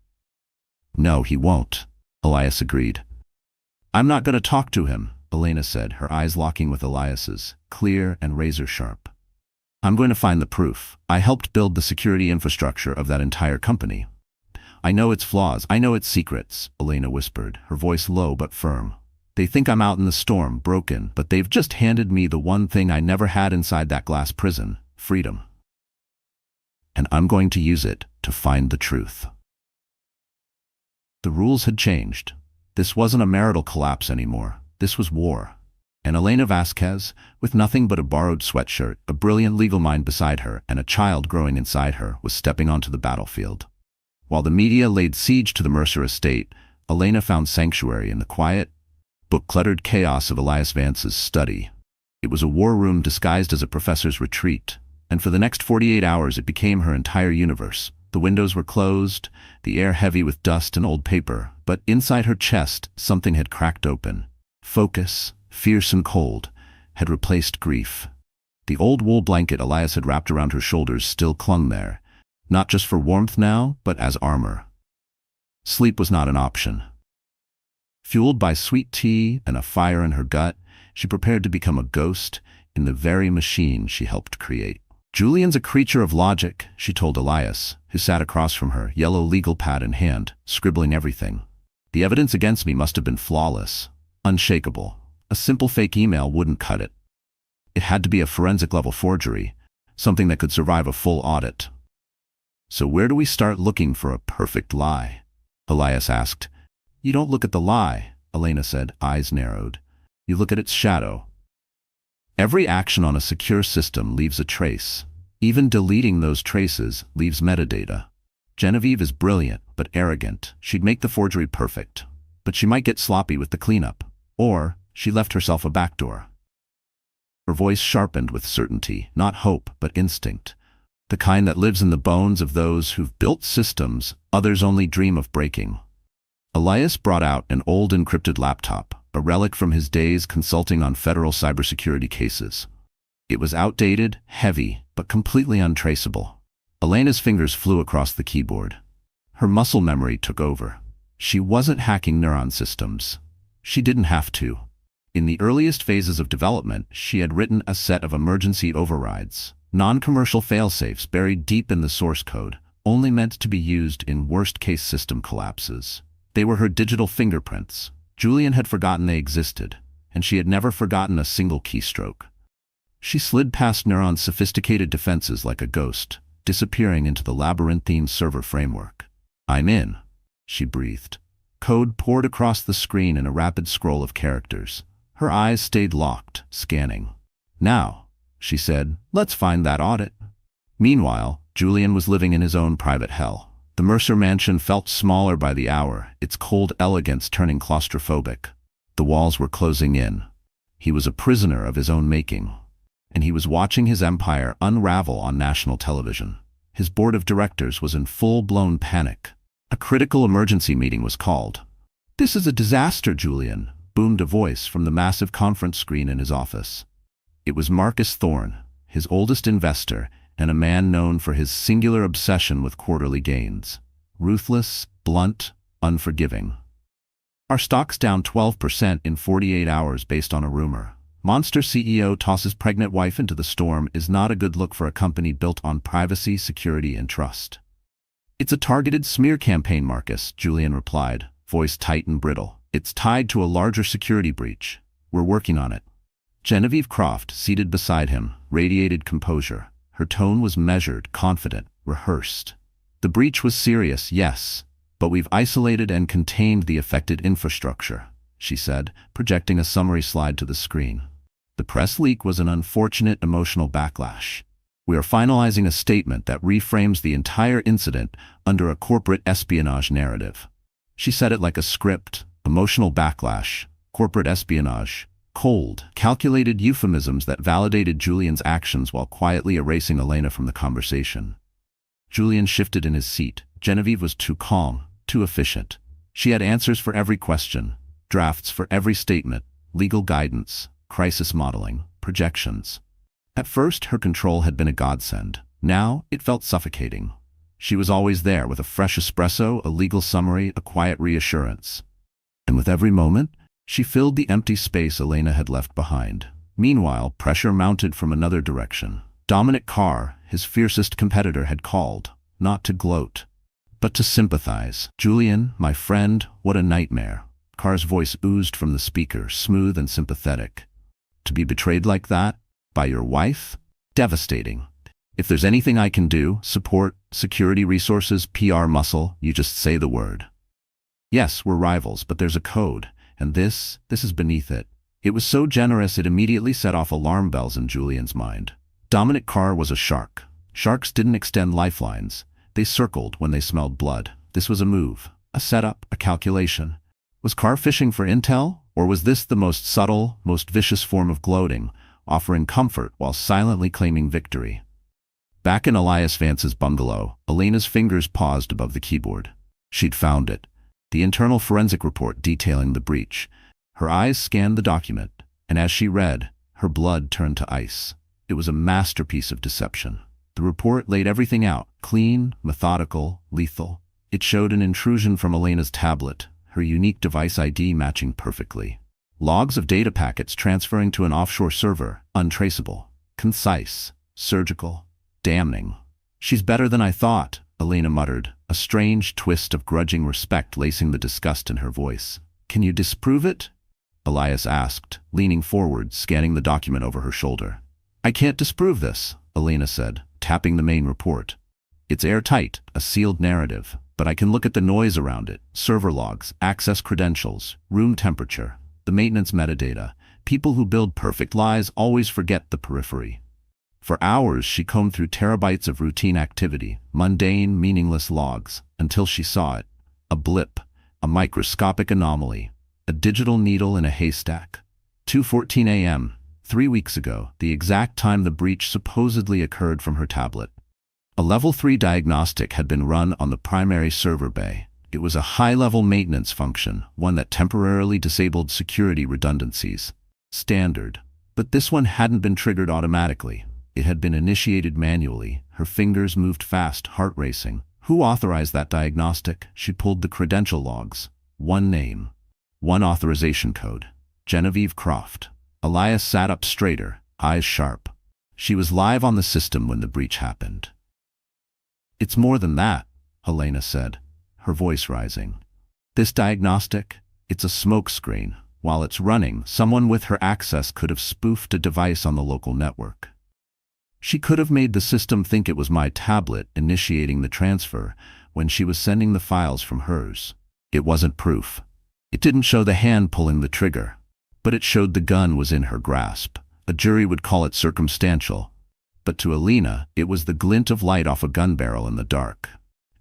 No, he won't, Elias agreed. I'm not going to talk to him, Elena said, her eyes locking with Elias's, clear and razor-sharp. I'm going to find the proof. I helped build the security infrastructure of that entire company. I know its flaws, I know its secrets, Elena whispered, her voice low but firm. They think I'm out in the storm, broken, but they've just handed me the one thing I never had inside that glass prison, freedom. And I'm going to use it to find the truth. The rules had changed. This wasn't a marital collapse anymore. This was war. And Elena Vasquez, with nothing but a borrowed sweatshirt, a brilliant legal mind beside her, and a child growing inside her, was stepping onto the battlefield. While the media laid siege to the Mercer estate, Elena found sanctuary in the quiet, book-cluttered chaos of Elias Vance's study. It was a war room disguised as a professor's retreat, and for the next 48 hours it became her entire universe. The windows were closed, the air heavy with dust and old paper, but inside her chest something had cracked open. Focus, fierce and cold, had replaced grief. The old wool blanket Elias had wrapped around her shoulders still clung there, not just for warmth now, but as armor. Sleep was not an option. Fueled by sweet tea and a fire in her gut, she prepared to become a ghost in the very machine she helped create. Julian's a creature of logic, she told Elias, who sat across from her, yellow legal pad in hand, scribbling everything. The evidence against me must have been flawless, unshakable. A simple fake email wouldn't cut it. It had to be a forensic-level forgery, something that could survive a full audit. So where do we start looking for a perfect lie? Elias asked. You don't look at the lie, Elena said, eyes narrowed. You look at its shadow. Every action on a secure system leaves a trace. Even deleting those traces leaves metadata. Genevieve is brilliant, but arrogant. She'd make the forgery perfect. But she might get sloppy with the cleanup. Or she left herself a backdoor. Her voice sharpened with certainty, not hope, but instinct. The kind that lives in the bones of those who've built systems others only dream of breaking. Elias brought out an old encrypted laptop, a relic from his days consulting on federal cybersecurity cases. It was outdated, heavy, but completely untraceable. Elena's fingers flew across the keyboard. Her muscle memory took over. She wasn't hacking neuron systems. She didn't have to. In the earliest phases of development, she had written a set of emergency overrides, non-commercial failsafes buried deep in the source code, only meant to be used in worst-case system collapses. They were her digital fingerprints. Julian had forgotten they existed, and she had never forgotten a single keystroke. She slid past Neuron's sophisticated defenses like a ghost, disappearing into the labyrinthine server framework. I'm in, she breathed. Code poured across the screen in a rapid scroll of characters. Her eyes stayed locked, scanning. "Now," she said, "let's find that audit." Meanwhile, Julian was living in his own private hell. The Mercer mansion felt smaller by the hour, its cold elegance turning claustrophobic. The walls were closing in. He was a prisoner of his own making, and he was watching his empire unravel on national television. His board of directors was in full-blown panic. A critical emergency meeting was called. "This is a disaster, Julian," boomed a voice from the massive conference screen in his office. It was Marcus Thorne, his oldest investor, and a man known for his singular obsession with quarterly gains. Ruthless, blunt, unforgiving. "Our stock's down 12% in 48 hours based on a rumor. Monster CEO tosses pregnant wife into the storm is not a good look for a company built on privacy, security, and trust." "It's a targeted smear campaign, Marcus," Julian replied, voice tight and brittle. "It's tied to a larger security breach. We're working on it." Genevieve Croft, seated beside him, radiated composure. Her tone was measured, confident, rehearsed. "The breach was serious, yes, but we've isolated and contained the affected infrastructure," she said, projecting a summary slide to the screen. "The press leak was an unfortunate emotional backlash. We are finalizing a statement that reframes the entire incident under a corporate espionage narrative." She said it like a script. Emotional backlash, corporate espionage, cold, calculated euphemisms that validated Julian's actions while quietly erasing Elena from the conversation. Julian shifted in his seat. Genevieve was too calm, too efficient. She had answers for every question, drafts for every statement, legal guidance, crisis modeling, projections. At first, her control had been a godsend. Now, it felt suffocating. She was always there with a fresh espresso, a legal summary, a quiet reassurance. And with every moment, she filled the empty space Elena had left behind. Meanwhile, pressure mounted from another direction. Dominic Carr, his fiercest competitor, had called, not to gloat, but to sympathize. "Julian, my friend, what a nightmare." Carr's voice oozed from the speaker, smooth and sympathetic. "To be betrayed like that? By your wife? Devastating. If there's anything I can do, support, security resources, PR muscle, you just say the word." "Yes, we're rivals, but there's a code, and this is beneath it." It was so generous it immediately set off alarm bells in Julian's mind. Dominic Carr was a shark. Sharks didn't extend lifelines. They circled when they smelled blood. This was a move, a setup, a calculation. Was Carr fishing for intel, or was this the most subtle, most vicious form of gloating, offering comfort while silently claiming victory? Back in Elias Vance's bungalow, Elena's fingers paused above the keyboard. She'd found it. The internal forensic report detailing the breach. Her eyes scanned the document, and as she read, her blood turned to ice. It was a masterpiece of deception. The report laid everything out, clean, methodical, lethal. It showed an intrusion from Elena's tablet, her unique device ID matching perfectly. Logs of data packets transferring to an offshore server, untraceable, concise, surgical, damning. "She's better than I thought," Elena muttered, a strange twist of grudging respect lacing the disgust in her voice. "Can you disprove it?" Elias asked, leaning forward, scanning the document over her shoulder. "I can't disprove this," Elena said, tapping the main report. "It's airtight, a sealed narrative, but I can look at the noise around it, server logs, access credentials, room temperature, the maintenance metadata. People who build perfect lies always forget the periphery." For hours she combed through terabytes of routine activity, mundane, meaningless logs, until she saw it. A blip, a microscopic anomaly, a digital needle in a haystack. 2:14 a.m., 3 weeks ago, the exact time the breach supposedly occurred from her tablet. A Level 3 diagnostic had been run on the primary server bay. It was a high-level maintenance function, one that temporarily disabled security redundancies. Standard. But this one hadn't been triggered automatically. It had been initiated manually. Her fingers moved fast, heart racing. Who authorized that diagnostic? She pulled the credential logs. One name. One authorization code. Genevieve Croft. Elias sat up straighter, eyes sharp. She was live on the system when the breach happened. "It's more than that," Elena said, her voice rising. "This diagnostic, it's a smokescreen. While it's running, someone with her access could have spoofed a device on the local network. She could have made the system think it was my tablet initiating the transfer when she was sending the files from hers. It wasn't proof. It didn't show the hand pulling the trigger, but it showed the gun was in her grasp. A jury would call it circumstantial, but to Alina, it was the glint of light off a gun barrel in the dark.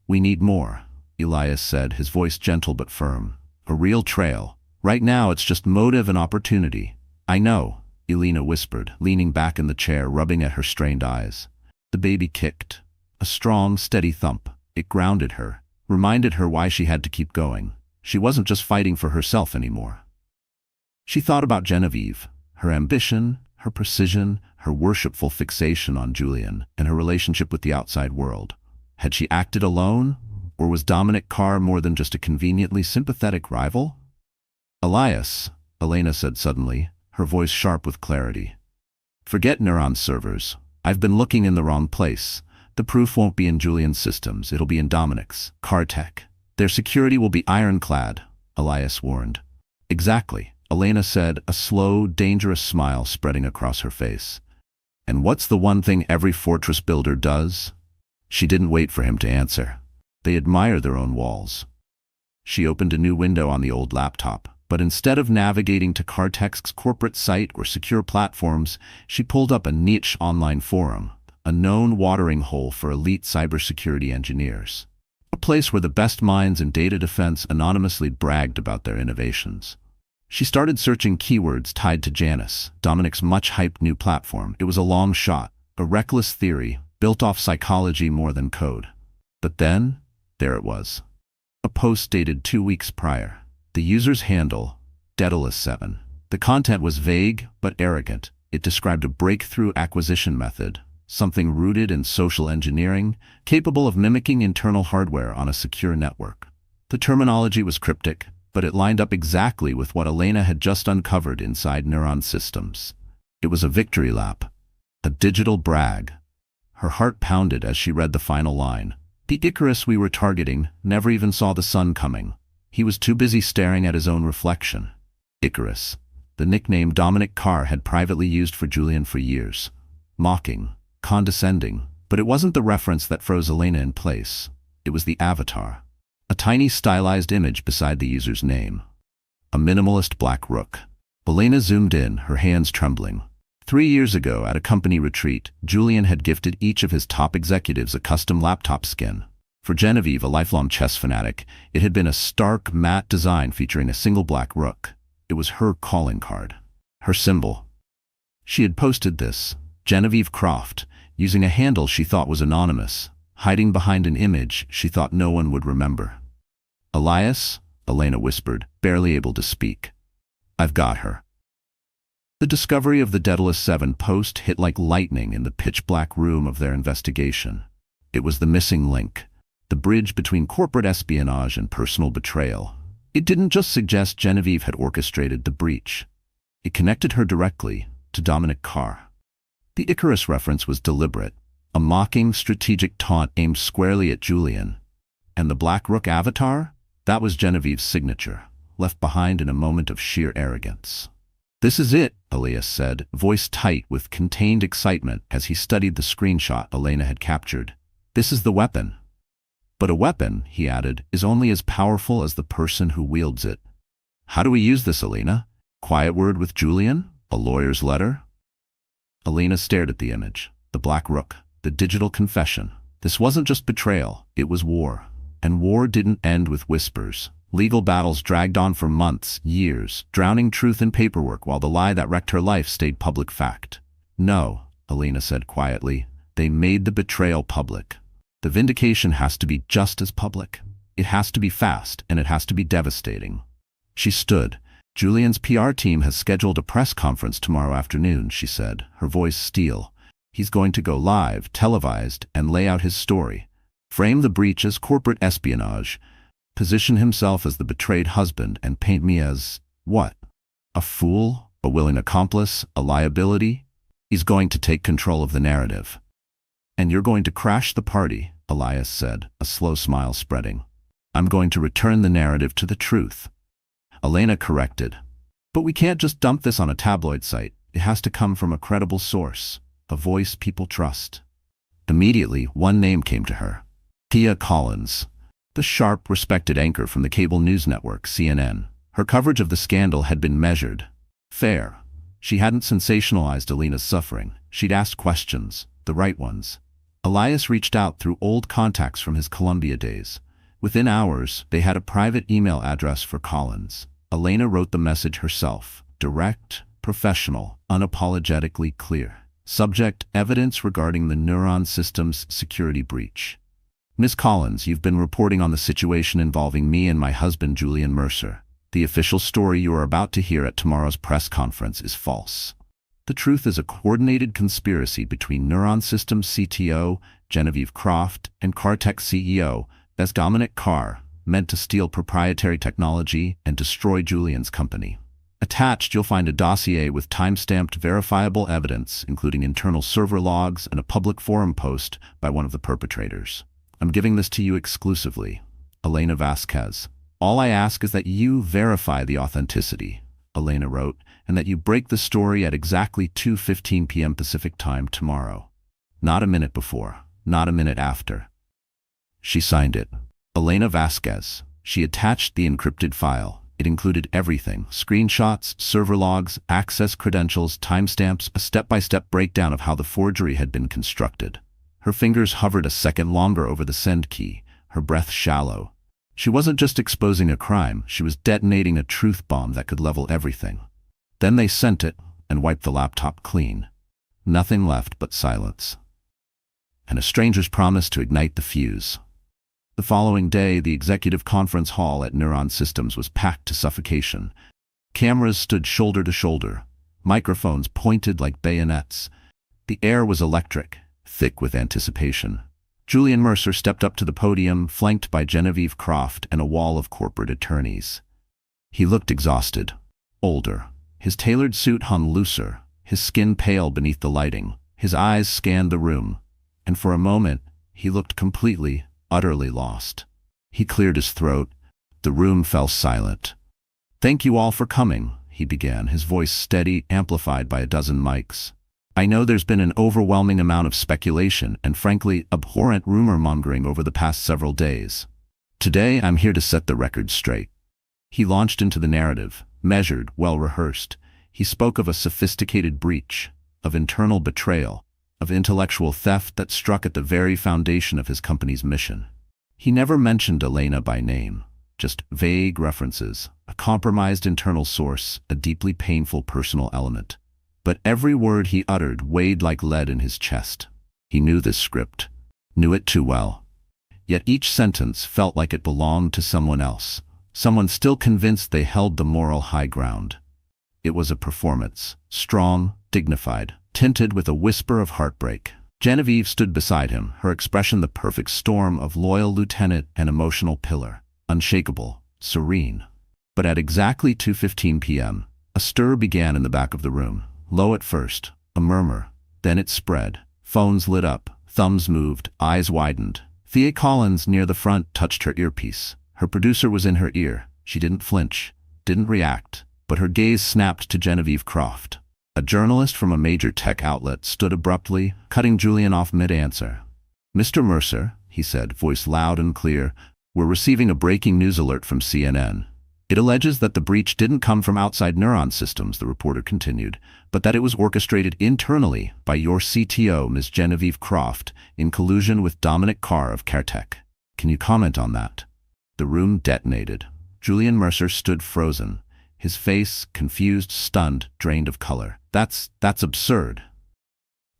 "We need more," Elias said, his voice gentle but firm. "A real trail. Right now it's just motive and opportunity." "I know," Elena whispered, leaning back in the chair, rubbing at her strained eyes. The baby kicked. A strong, steady thump. It grounded her, reminded her why she had to keep going. She wasn't just fighting for herself anymore. She thought about Genevieve, her ambition, her precision, her worshipful fixation on Julian, and her relationship with the outside world. Had she acted alone, or was Dominic Carr more than just a conveniently sympathetic rival? "Elias," Elena said suddenly, her voice sharp with clarity. "Forget Neuron servers. I've been looking in the wrong place. The proof won't be in Julian's systems, it'll be in Dominic's, Cartech. Their security will be ironclad," Elias warned. "Exactly," Elena said, a slow, dangerous smile spreading across her face. "And what's the one thing every fortress builder does?" She didn't wait for him to answer. They admire their own walls. She opened a new window on the old laptop, but instead of navigating to Cartech's corporate site or secure platforms, she pulled up a niche online forum, a known watering hole for elite cybersecurity engineers. A place where the best minds in data defense anonymously bragged about their innovations. She started searching keywords tied to Janus, Dominic's much-hyped new platform. It was a long shot, a reckless theory, built off psychology more than code. But then, there it was. A post dated 2 weeks prior. The user's handle, Daedalus7. The content was vague but arrogant. It described a breakthrough acquisition method, something rooted in social engineering, capable of mimicking internal hardware on a secure network. The terminology was cryptic, but it lined up exactly with what Elena had just uncovered inside Neuron systems. It was a victory lap, a digital brag. Her heart pounded as she read the final line. "The Icarus we were targeting never even saw the sun coming. He was too busy staring at his own reflection." Icarus, the nickname Dominic Carr had privately used for Julian for years. Mocking, condescending, but it wasn't the reference that froze Elena in place. It was the avatar. A tiny stylized image beside the user's name. A minimalist black rook. Elena zoomed in, her hands trembling. 3 years ago, at a company retreat, Julian had gifted each of his top executives a custom laptop skin. For Genevieve, a lifelong chess fanatic, it had been a stark, matte design featuring a single black rook. It was her calling card. Her symbol. She had posted this, Genevieve Croft, using a handle she thought was anonymous, hiding behind an image she thought no one would remember. "Elias," Elena whispered, barely able to speak. "I've got her." The discovery of the Daedalus7 post hit like lightning in the pitch-black room of their investigation. It was the missing link, the bridge between corporate espionage and personal betrayal. It didn't just suggest Genevieve had orchestrated the breach. It connected her directly to Dominic Carr. The Icarus reference was deliberate, a mocking, strategic taunt aimed squarely at Julian. And the Black Rook avatar? That was Genevieve's signature, left behind in a moment of sheer arrogance. "This is it," Elias said, voice tight with contained excitement as he studied the screenshot Elena had captured. "This is the weapon." "But a weapon," he added, "is only as powerful as the person who wields it." "How do we use this, Elena? Quiet word with Julian? A lawyer's letter?" Elena stared at the image. The Black Rook. The digital confession. This wasn't just betrayal, it was war. And war didn't end with whispers. Legal battles dragged on for months, years, drowning truth in paperwork while the lie that wrecked her life stayed public fact. "No," Elena said quietly, "they made the betrayal public. The vindication has to be just as public. It has to be fast, and it has to be devastating." She stood. "Julian's PR team has scheduled a press conference tomorrow afternoon," she said, her voice steel. "He's going to go live, televised, and lay out his story. Frame the breach as corporate espionage, position himself as the betrayed husband, and paint me as, what? A fool? A willing accomplice? A liability? He's going to take control of the narrative. And you're going to crash the party," Elias said, a slow smile spreading. "I'm going to return the narrative to the truth." Elena corrected. "But we can't just dump this on a tabloid site. It has to come from a credible source. A voice people trust." Immediately, one name came to her. Tia Collins. the sharp, respected anchor from the cable news network, CNN. Her coverage of the scandal had been measured. Fair. She hadn't sensationalized Alina's suffering. She'd asked questions, the right ones. Elias reached out through old contacts from his Columbia days. Within hours, they had a private email address for Collins. Elena wrote the message herself. Direct, professional, unapologetically clear. Subject: evidence regarding the Neuron Systems security breach. Miss Collins, you've been reporting on the situation involving me and my husband Julian Mercer. The official story you are about to hear at tomorrow's press conference is false. The truth is a coordinated conspiracy between Neuron Systems CTO, Genevieve Croft, and Cartech CEO, Dominic Carr, meant to steal proprietary technology and destroy Julian's company. Attached, you'll find a dossier with time-stamped verifiable evidence, including internal server logs and a public forum post by one of the perpetrators. I'm giving this to you exclusively. Elena Vasquez. All I ask is that you verify the authenticity, Elena wrote, and that you break the story at exactly 2:15 p.m. Pacific Time tomorrow. Not a minute before, not a minute after. She signed it. Elena Vasquez. She attached the encrypted file. It included everything: screenshots, server logs, access credentials, timestamps, a step-by-step breakdown of how the forgery had been constructed. Her fingers hovered a second longer over the send key, her breath shallow. She wasn't just exposing a crime, she was detonating a truth bomb that could level everything. Then they sent it and wiped the laptop clean. Nothing left but silence. And a stranger's promise to ignite the fuse. The following day, the executive conference hall at Neuron Systems was packed to suffocation. Cameras stood shoulder to shoulder, microphones pointed like bayonets. The air was electric, thick with anticipation. Julian Mercer stepped up to the podium, flanked by Genevieve Croft and a wall of corporate attorneys. He looked exhausted, older. His tailored suit hung looser, his skin pale beneath the lighting. His eyes scanned the room, and for a moment, he looked completely, utterly lost. He cleared his throat. The room fell silent. "Thank you all for coming," he began, his voice steady, amplified by a dozen mics. "I know there's been an overwhelming amount of speculation and frankly abhorrent rumor-mongering over the past several days. Today I'm here to set the record straight." He launched into the narrative, measured, well-rehearsed. He spoke of a sophisticated breach, of internal betrayal, of intellectual theft that struck at the very foundation of his company's mission. He never mentioned Elena by name, just vague references, a compromised internal source, a deeply painful personal element. But every word he uttered weighed like lead in his chest. He knew this script, knew it too well. Yet each sentence felt like it belonged to someone else, someone still convinced they held the moral high ground. It was a performance, strong, dignified, tinted with a whisper of heartbreak. Genevieve stood beside him, her expression the perfect storm of loyal lieutenant and emotional pillar, unshakable, serene. But at exactly 2:15 p.m., a stir began in the back of the room. Low at first, a murmur. Then it spread. Phones lit up, thumbs moved, eyes widened. Thea Collins, near the front, touched her earpiece. Her producer was in her ear. She didn't flinch, didn't react, but her gaze snapped to Genevieve Croft. A journalist from a major tech outlet stood abruptly, cutting Julian off mid-answer. "Mr. Mercer," he said, voice loud and clear, "we're receiving a breaking news alert from CNN. It alleges that the breach didn't come from outside Neuron Systems," the reporter continued, "but that it was orchestrated internally by your CTO, Ms. Genevieve Croft, in collusion with Dominic Carr of Cartech. Can you comment on that?" The room detonated. Julian Mercer stood frozen, his face confused, stunned, drained of color. That's absurd."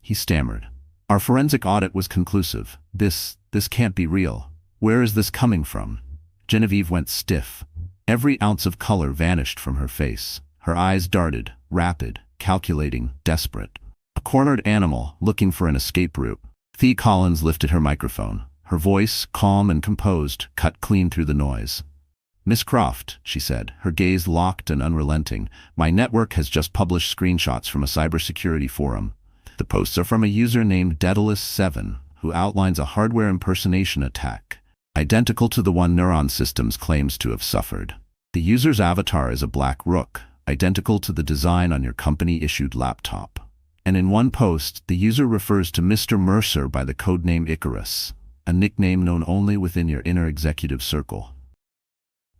He stammered. "Our forensic audit was conclusive. This can't be real. Where is this coming from?" Genevieve went stiff. Every ounce of color vanished from her face. Her eyes darted, rapid, calculating, desperate. A cornered animal looking for an escape route. Thea Collins lifted her microphone. Her voice, calm and composed, cut clean through the noise. "Miss Croft," she said, her gaze locked and unrelenting, "my network has just published screenshots from a cybersecurity forum. The posts are from a user named Daedalus7, who outlines a hardware impersonation attack, identical to the one Neuron Systems claims to have suffered. The user's avatar is a black rook, identical to the design on your company-issued laptop. And in one post, the user refers to Mr. Mercer by the codename Icarus. a nickname known only within your inner executive circle.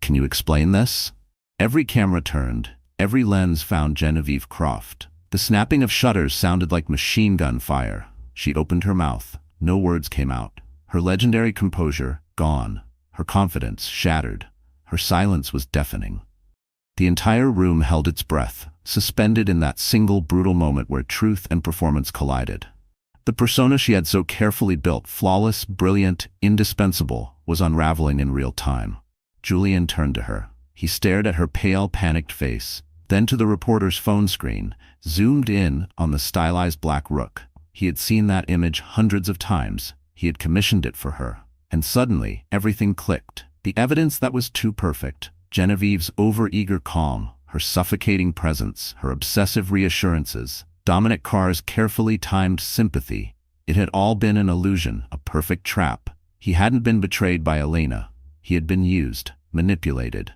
Can you explain this? Every camera turned, every lens found Genevieve Croft. The snapping of shutters sounded like machine gun fire. She opened her mouth. No words came out. Her legendary composure, gone. Her confidence, shattered. Her silence was deafening. The entire room held its breath, suspended in that single brutal moment where truth and performance collided. The persona she had so carefully built, flawless, brilliant, indispensable, was unraveling in real time. Julian turned to her. He stared at her pale, panicked face, then to the reporter's phone screen, zoomed in on the stylized black rook. He had seen that image hundreds of times. He had commissioned it for her. And suddenly, everything clicked. The evidence that was too perfect. Genevieve's overeager calm, her suffocating presence, her obsessive reassurances, Dominic Carr's carefully timed sympathy. It had all been an illusion, a perfect trap. He hadn't been betrayed by Elena. He had been used, manipulated,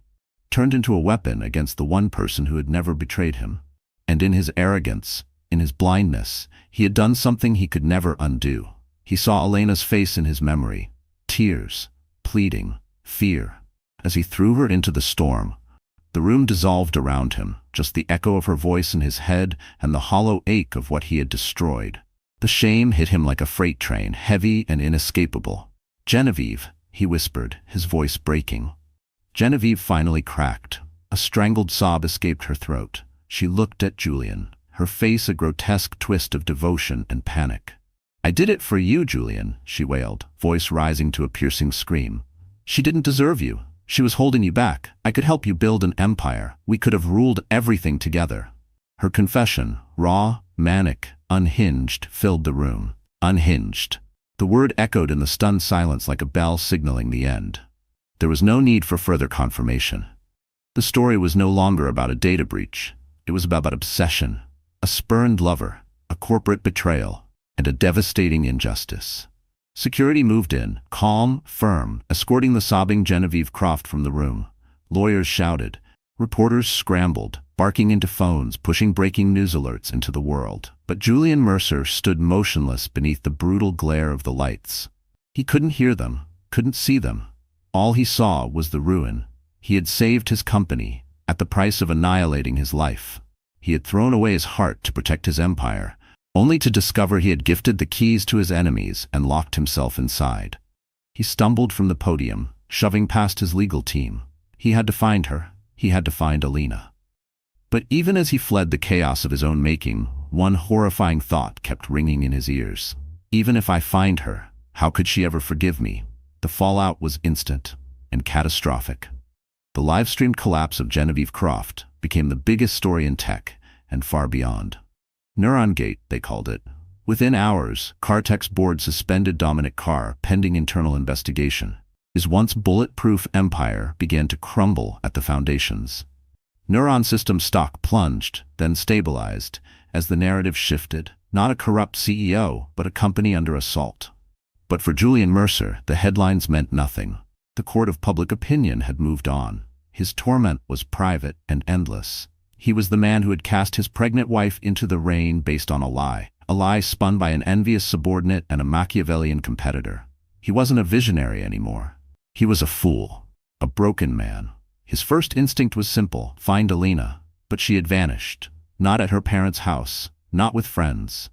turned into a weapon against the one person who had never betrayed him. And in his arrogance, in his blindness, he had done something he could never undo. He saw Elena's face in his memory, tears, pleading, fear. As he threw her into the storm, the room dissolved around him, just the echo of her voice in his head and the hollow ache of what he had destroyed. The shame hit him like a freight train, heavy and inescapable. "Genevieve," he whispered, his voice breaking. Genevieve finally cracked. A strangled sob escaped her throat. She looked at Julian, her face a grotesque twist of devotion and panic. "I did it for you, Julian," she wailed, voice rising to a piercing scream. "She didn't deserve you. She was holding you back. I could help you build an empire. We could have ruled everything together." Her confession, raw, manic, unhinged, filled the room. Unhinged. The word echoed in the stunned silence like a bell signaling the end. There was no need for further confirmation. The story was no longer about a data breach. It was about obsession, a spurned lover, a corporate betrayal, and a devastating injustice. Security moved in, calm, firm, escorting the sobbing Genevieve Croft from the room. Lawyers shouted. Reporters scrambled, barking into phones, pushing breaking news alerts into the world. But Julian Mercer stood motionless beneath the brutal glare of the lights. He couldn't hear them, couldn't see them. All he saw was the ruin. He had saved his company, at the price of annihilating his life. He had thrown away his heart to protect his empire, only to discover he had gifted the keys to his enemies and locked himself inside. He stumbled from the podium, shoving past his legal team. He had to find her. He had to find Elena. But even as he fled the chaos of his own making, one horrifying thought kept ringing in his ears. Even if I find her, how could she ever forgive me? The fallout was instant and catastrophic. The live-streamed collapse of Genevieve Croft became the biggest story in tech and far beyond. Neuron Gate, they called it. Within hours, Cartech's board suspended Dominic Carr pending internal investigation. His once bulletproof empire began to crumble at the foundations. Neuron Systems stock plunged, then stabilized, as the narrative shifted. Not a corrupt CEO, but a company under assault. But for Julian Mercer, the headlines meant nothing. The court of public opinion had moved on. His torment was private and endless. He was the man who had cast his pregnant wife into the rain based on a lie spun by an envious subordinate and a Machiavellian competitor. He wasn't a visionary anymore. He was a fool, a broken man. His first instinct was simple, find Elena, but she had vanished. Not at her parents' house, not with friends.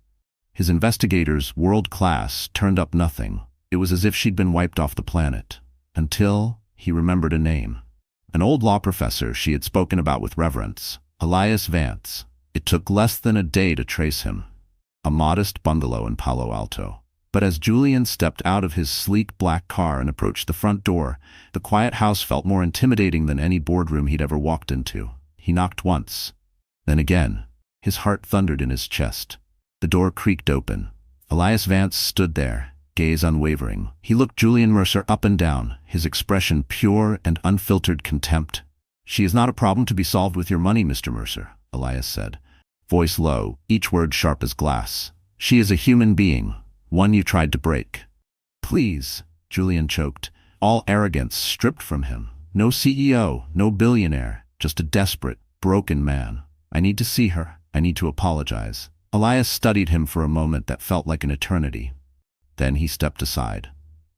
His investigators, world-class, turned up nothing. It was as if she'd been wiped off the planet. Until he remembered a name. An old law professor she had spoken about with reverence. Elias Vance. It took less than a day to trace him. A modest bungalow in Palo Alto. But as Julian stepped out of his sleek black car and approached the front door, the quiet house felt more intimidating than any boardroom he'd ever walked into. He knocked once. Then again. His heart thundered in his chest. The door creaked open. Elias Vance stood there, gaze unwavering. He looked Julian Mercer up and down, his expression pure and unfiltered contempt. "She is not a problem to be solved with your money, Mr. Mercer," Elias said, voice low, each word sharp as glass. "She is a human being, one you tried to break." "Please," Julian choked, all arrogance stripped from him. No CEO, no billionaire, just a desperate, broken man. "I need to see her. I need to apologize." Elias studied him for a moment that felt like an eternity. Then he stepped aside.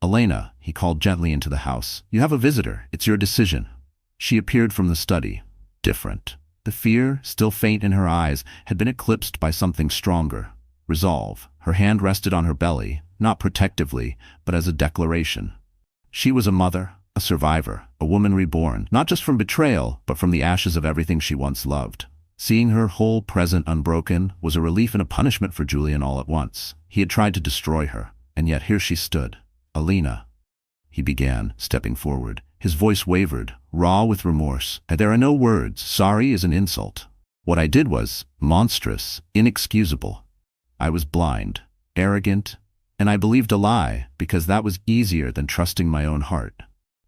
"Elena," he called gently into the house. "You have a visitor. It's your decision." She appeared from the study, different. The fear, still faint in her eyes, had been eclipsed by something stronger. Resolve. Her hand rested on her belly, not protectively, but as a declaration. She was a mother, a survivor, a woman reborn, not just from betrayal, but from the ashes of everything she once loved. Seeing her whole present unbroken was a relief and a punishment for Julian all at once. He had tried to destroy her, and yet here she stood. "Elena," he began, stepping forward. His voice wavered, raw with remorse. "There are no words. Sorry is an insult. What I did was monstrous, inexcusable. I was blind, arrogant, and I believed a lie because that was easier than trusting my own heart.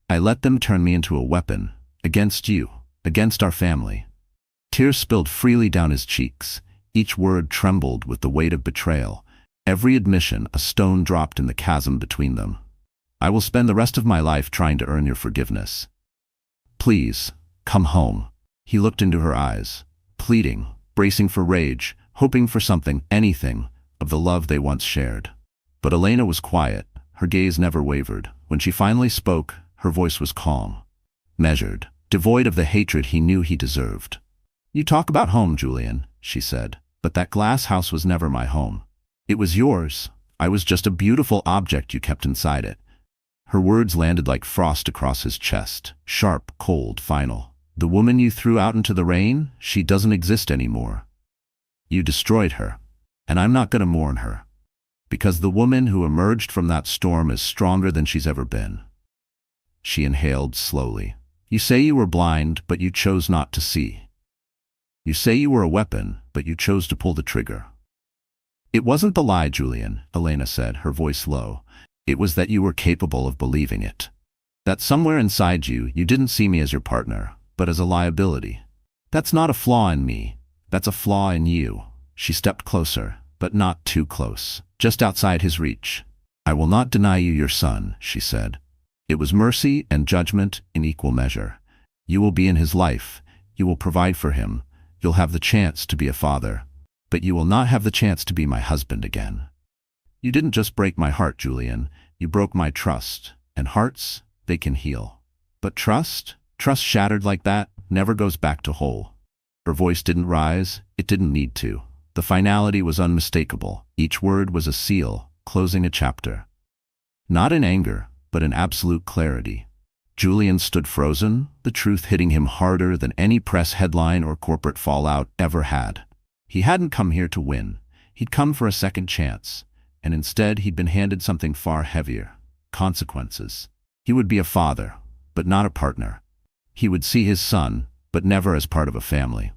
I let them turn me into a weapon, against you, against our family." Tears spilled freely down his cheeks. Each word trembled with the weight of betrayal. Every admission a stone dropped in the chasm between them. "I will spend the rest of my life trying to earn your forgiveness. Please, come home." He looked into her eyes, pleading, bracing for rage, hoping for something, anything, of the love they once shared. But Elena was quiet. Her gaze never wavered. When she finally spoke, her voice was calm, measured, devoid of the hatred he knew he deserved. "You talk about home, Julian," she said, "but that glass house was never my home. It was yours. I was just a beautiful object you kept inside it." Her words landed like frost across his chest, sharp, cold, final. "The woman you threw out into the rain, she doesn't exist anymore. You destroyed her, and I'm not going to mourn her, because the woman who emerged from that storm is stronger than she's ever been." She inhaled slowly. "You say you were blind, but you chose not to see. You say you were a weapon, but you chose to pull the trigger." "It wasn't the lie, Julian," Elena said, her voice low. "It was that you were capable of believing it. That somewhere inside you, you didn't see me as your partner, but as a liability. That's not a flaw in me. That's a flaw in you." She stepped closer, but not too close, just outside his reach. "I will not deny you your son," she said. "It was mercy and judgment in equal measure. You will be in his life. You will provide for him. You'll have the chance to be a father. But you will not have the chance to be my husband again. You didn't just break my heart, Julian. You broke my trust. And hearts, they can heal. But trust shattered like that, never goes back to whole." Her voice didn't rise. It didn't need to. The finality was unmistakable. Each word was a seal, closing a chapter. Not in anger, but in absolute clarity. Julian stood frozen, the truth hitting him harder than any press headline or corporate fallout ever had. He hadn't come here to win. He'd come for a second chance, and instead he'd been handed something far heavier: consequences. He would be a father, but not a partner. He would see his son, but never as part of a family.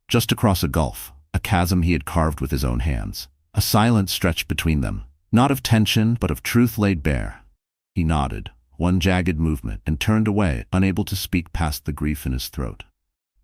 Just across a gulf, a chasm he had carved with his own hands. A silence stretched between them, not of tension, but of truth laid bare. He nodded, one jagged movement, and turned away, unable to speak past the grief in his throat.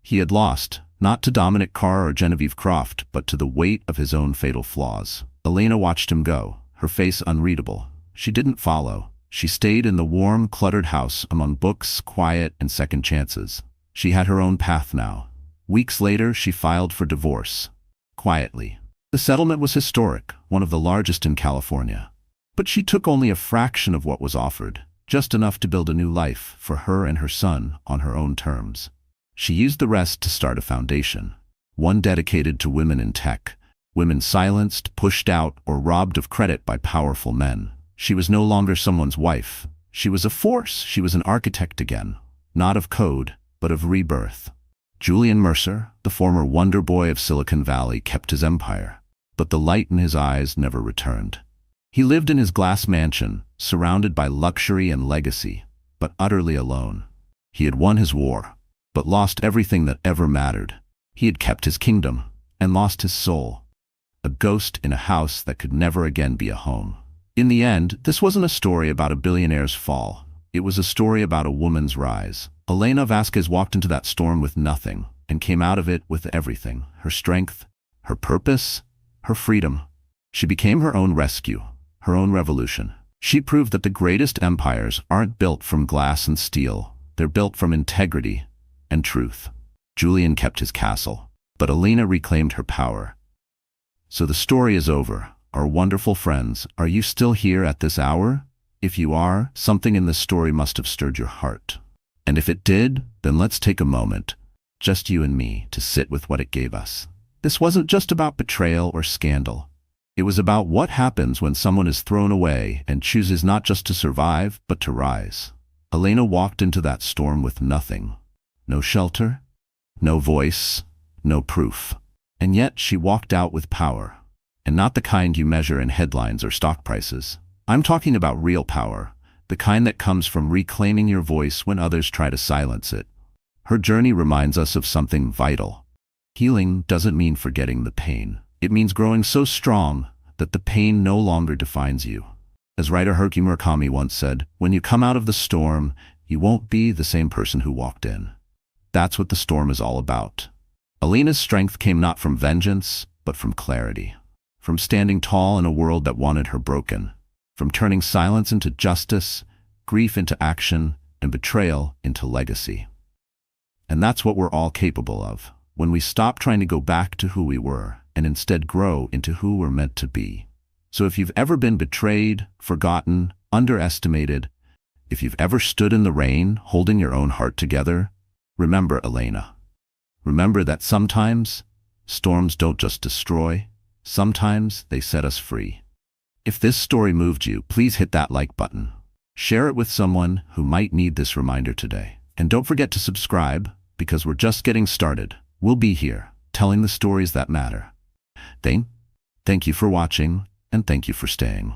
He had lost, not to Dominic Carr or Genevieve Croft, but to the weight of his own fatal flaws. Elena watched him go, her face unreadable. She didn't follow. She stayed in the warm, cluttered house among books, quiet, and second chances. She had her own path now. Weeks later, she filed for divorce. Quietly. The settlement was historic, one of the largest in California. But she took only a fraction of what was offered, just enough to build a new life for her and her son on her own terms. She used the rest to start a foundation, one dedicated to women in tech, women silenced, pushed out, or robbed of credit by powerful men. She was no longer someone's wife. She was a force. She was an architect again, not of code, but of rebirth. Julian Mercer, the former wonder boy of Silicon Valley, kept his empire, but the light in his eyes never returned. He lived in his glass mansion, surrounded by luxury and legacy, but utterly alone. He had won his war, but lost everything that ever mattered. He had kept his kingdom, and lost his soul. A ghost in a house that could never again be a home. In the end, this wasn't a story about a billionaire's fall. It was a story about a woman's rise. Elena Vasquez walked into that storm with nothing, and came out of it with everything: her strength, her purpose, her freedom. She became her own rescue, her own revolution. She proved that the greatest empires aren't built from glass and steel. They're built from integrity and truth. Julian kept his castle, but Elena reclaimed her power. So the story is over. Our wonderful friends, are you still here at this hour? If you are, something in this story must have stirred your heart. And if it did, then let's take a moment, just you and me, to sit with what it gave us. This wasn't just about betrayal or scandal. It was about what happens when someone is thrown away and chooses not just to survive, but to rise. Elena walked into that storm with nothing. No shelter, no voice, no proof. And yet she walked out with power. And not the kind you measure in headlines or stock prices. I'm talking about real power, the kind that comes from reclaiming your voice when others try to silence it. Her journey reminds us of something vital. Healing doesn't mean forgetting the pain. It means growing so strong that the pain no longer defines you. As writer Haruki Murakami once said, when you come out of the storm, you won't be the same person who walked in. That's what the storm is all about. Elena's strength came not from vengeance, but from clarity. From standing tall in a world that wanted her broken. From turning silence into justice, grief into action, and betrayal into legacy. And that's what we're all capable of, when we stop trying to go back to who we were, and instead grow into who we're meant to be. So if you've ever been betrayed, forgotten, underestimated, if you've ever stood in the rain holding your own heart together, remember Elena. Remember that sometimes storms don't just destroy, sometimes they set us free. If this story moved you, please hit that like button. Share it with someone who might need this reminder today. And don't forget to subscribe, because we're just getting started. We'll be here, telling the stories that matter. Thank you for watching, and thank you for staying.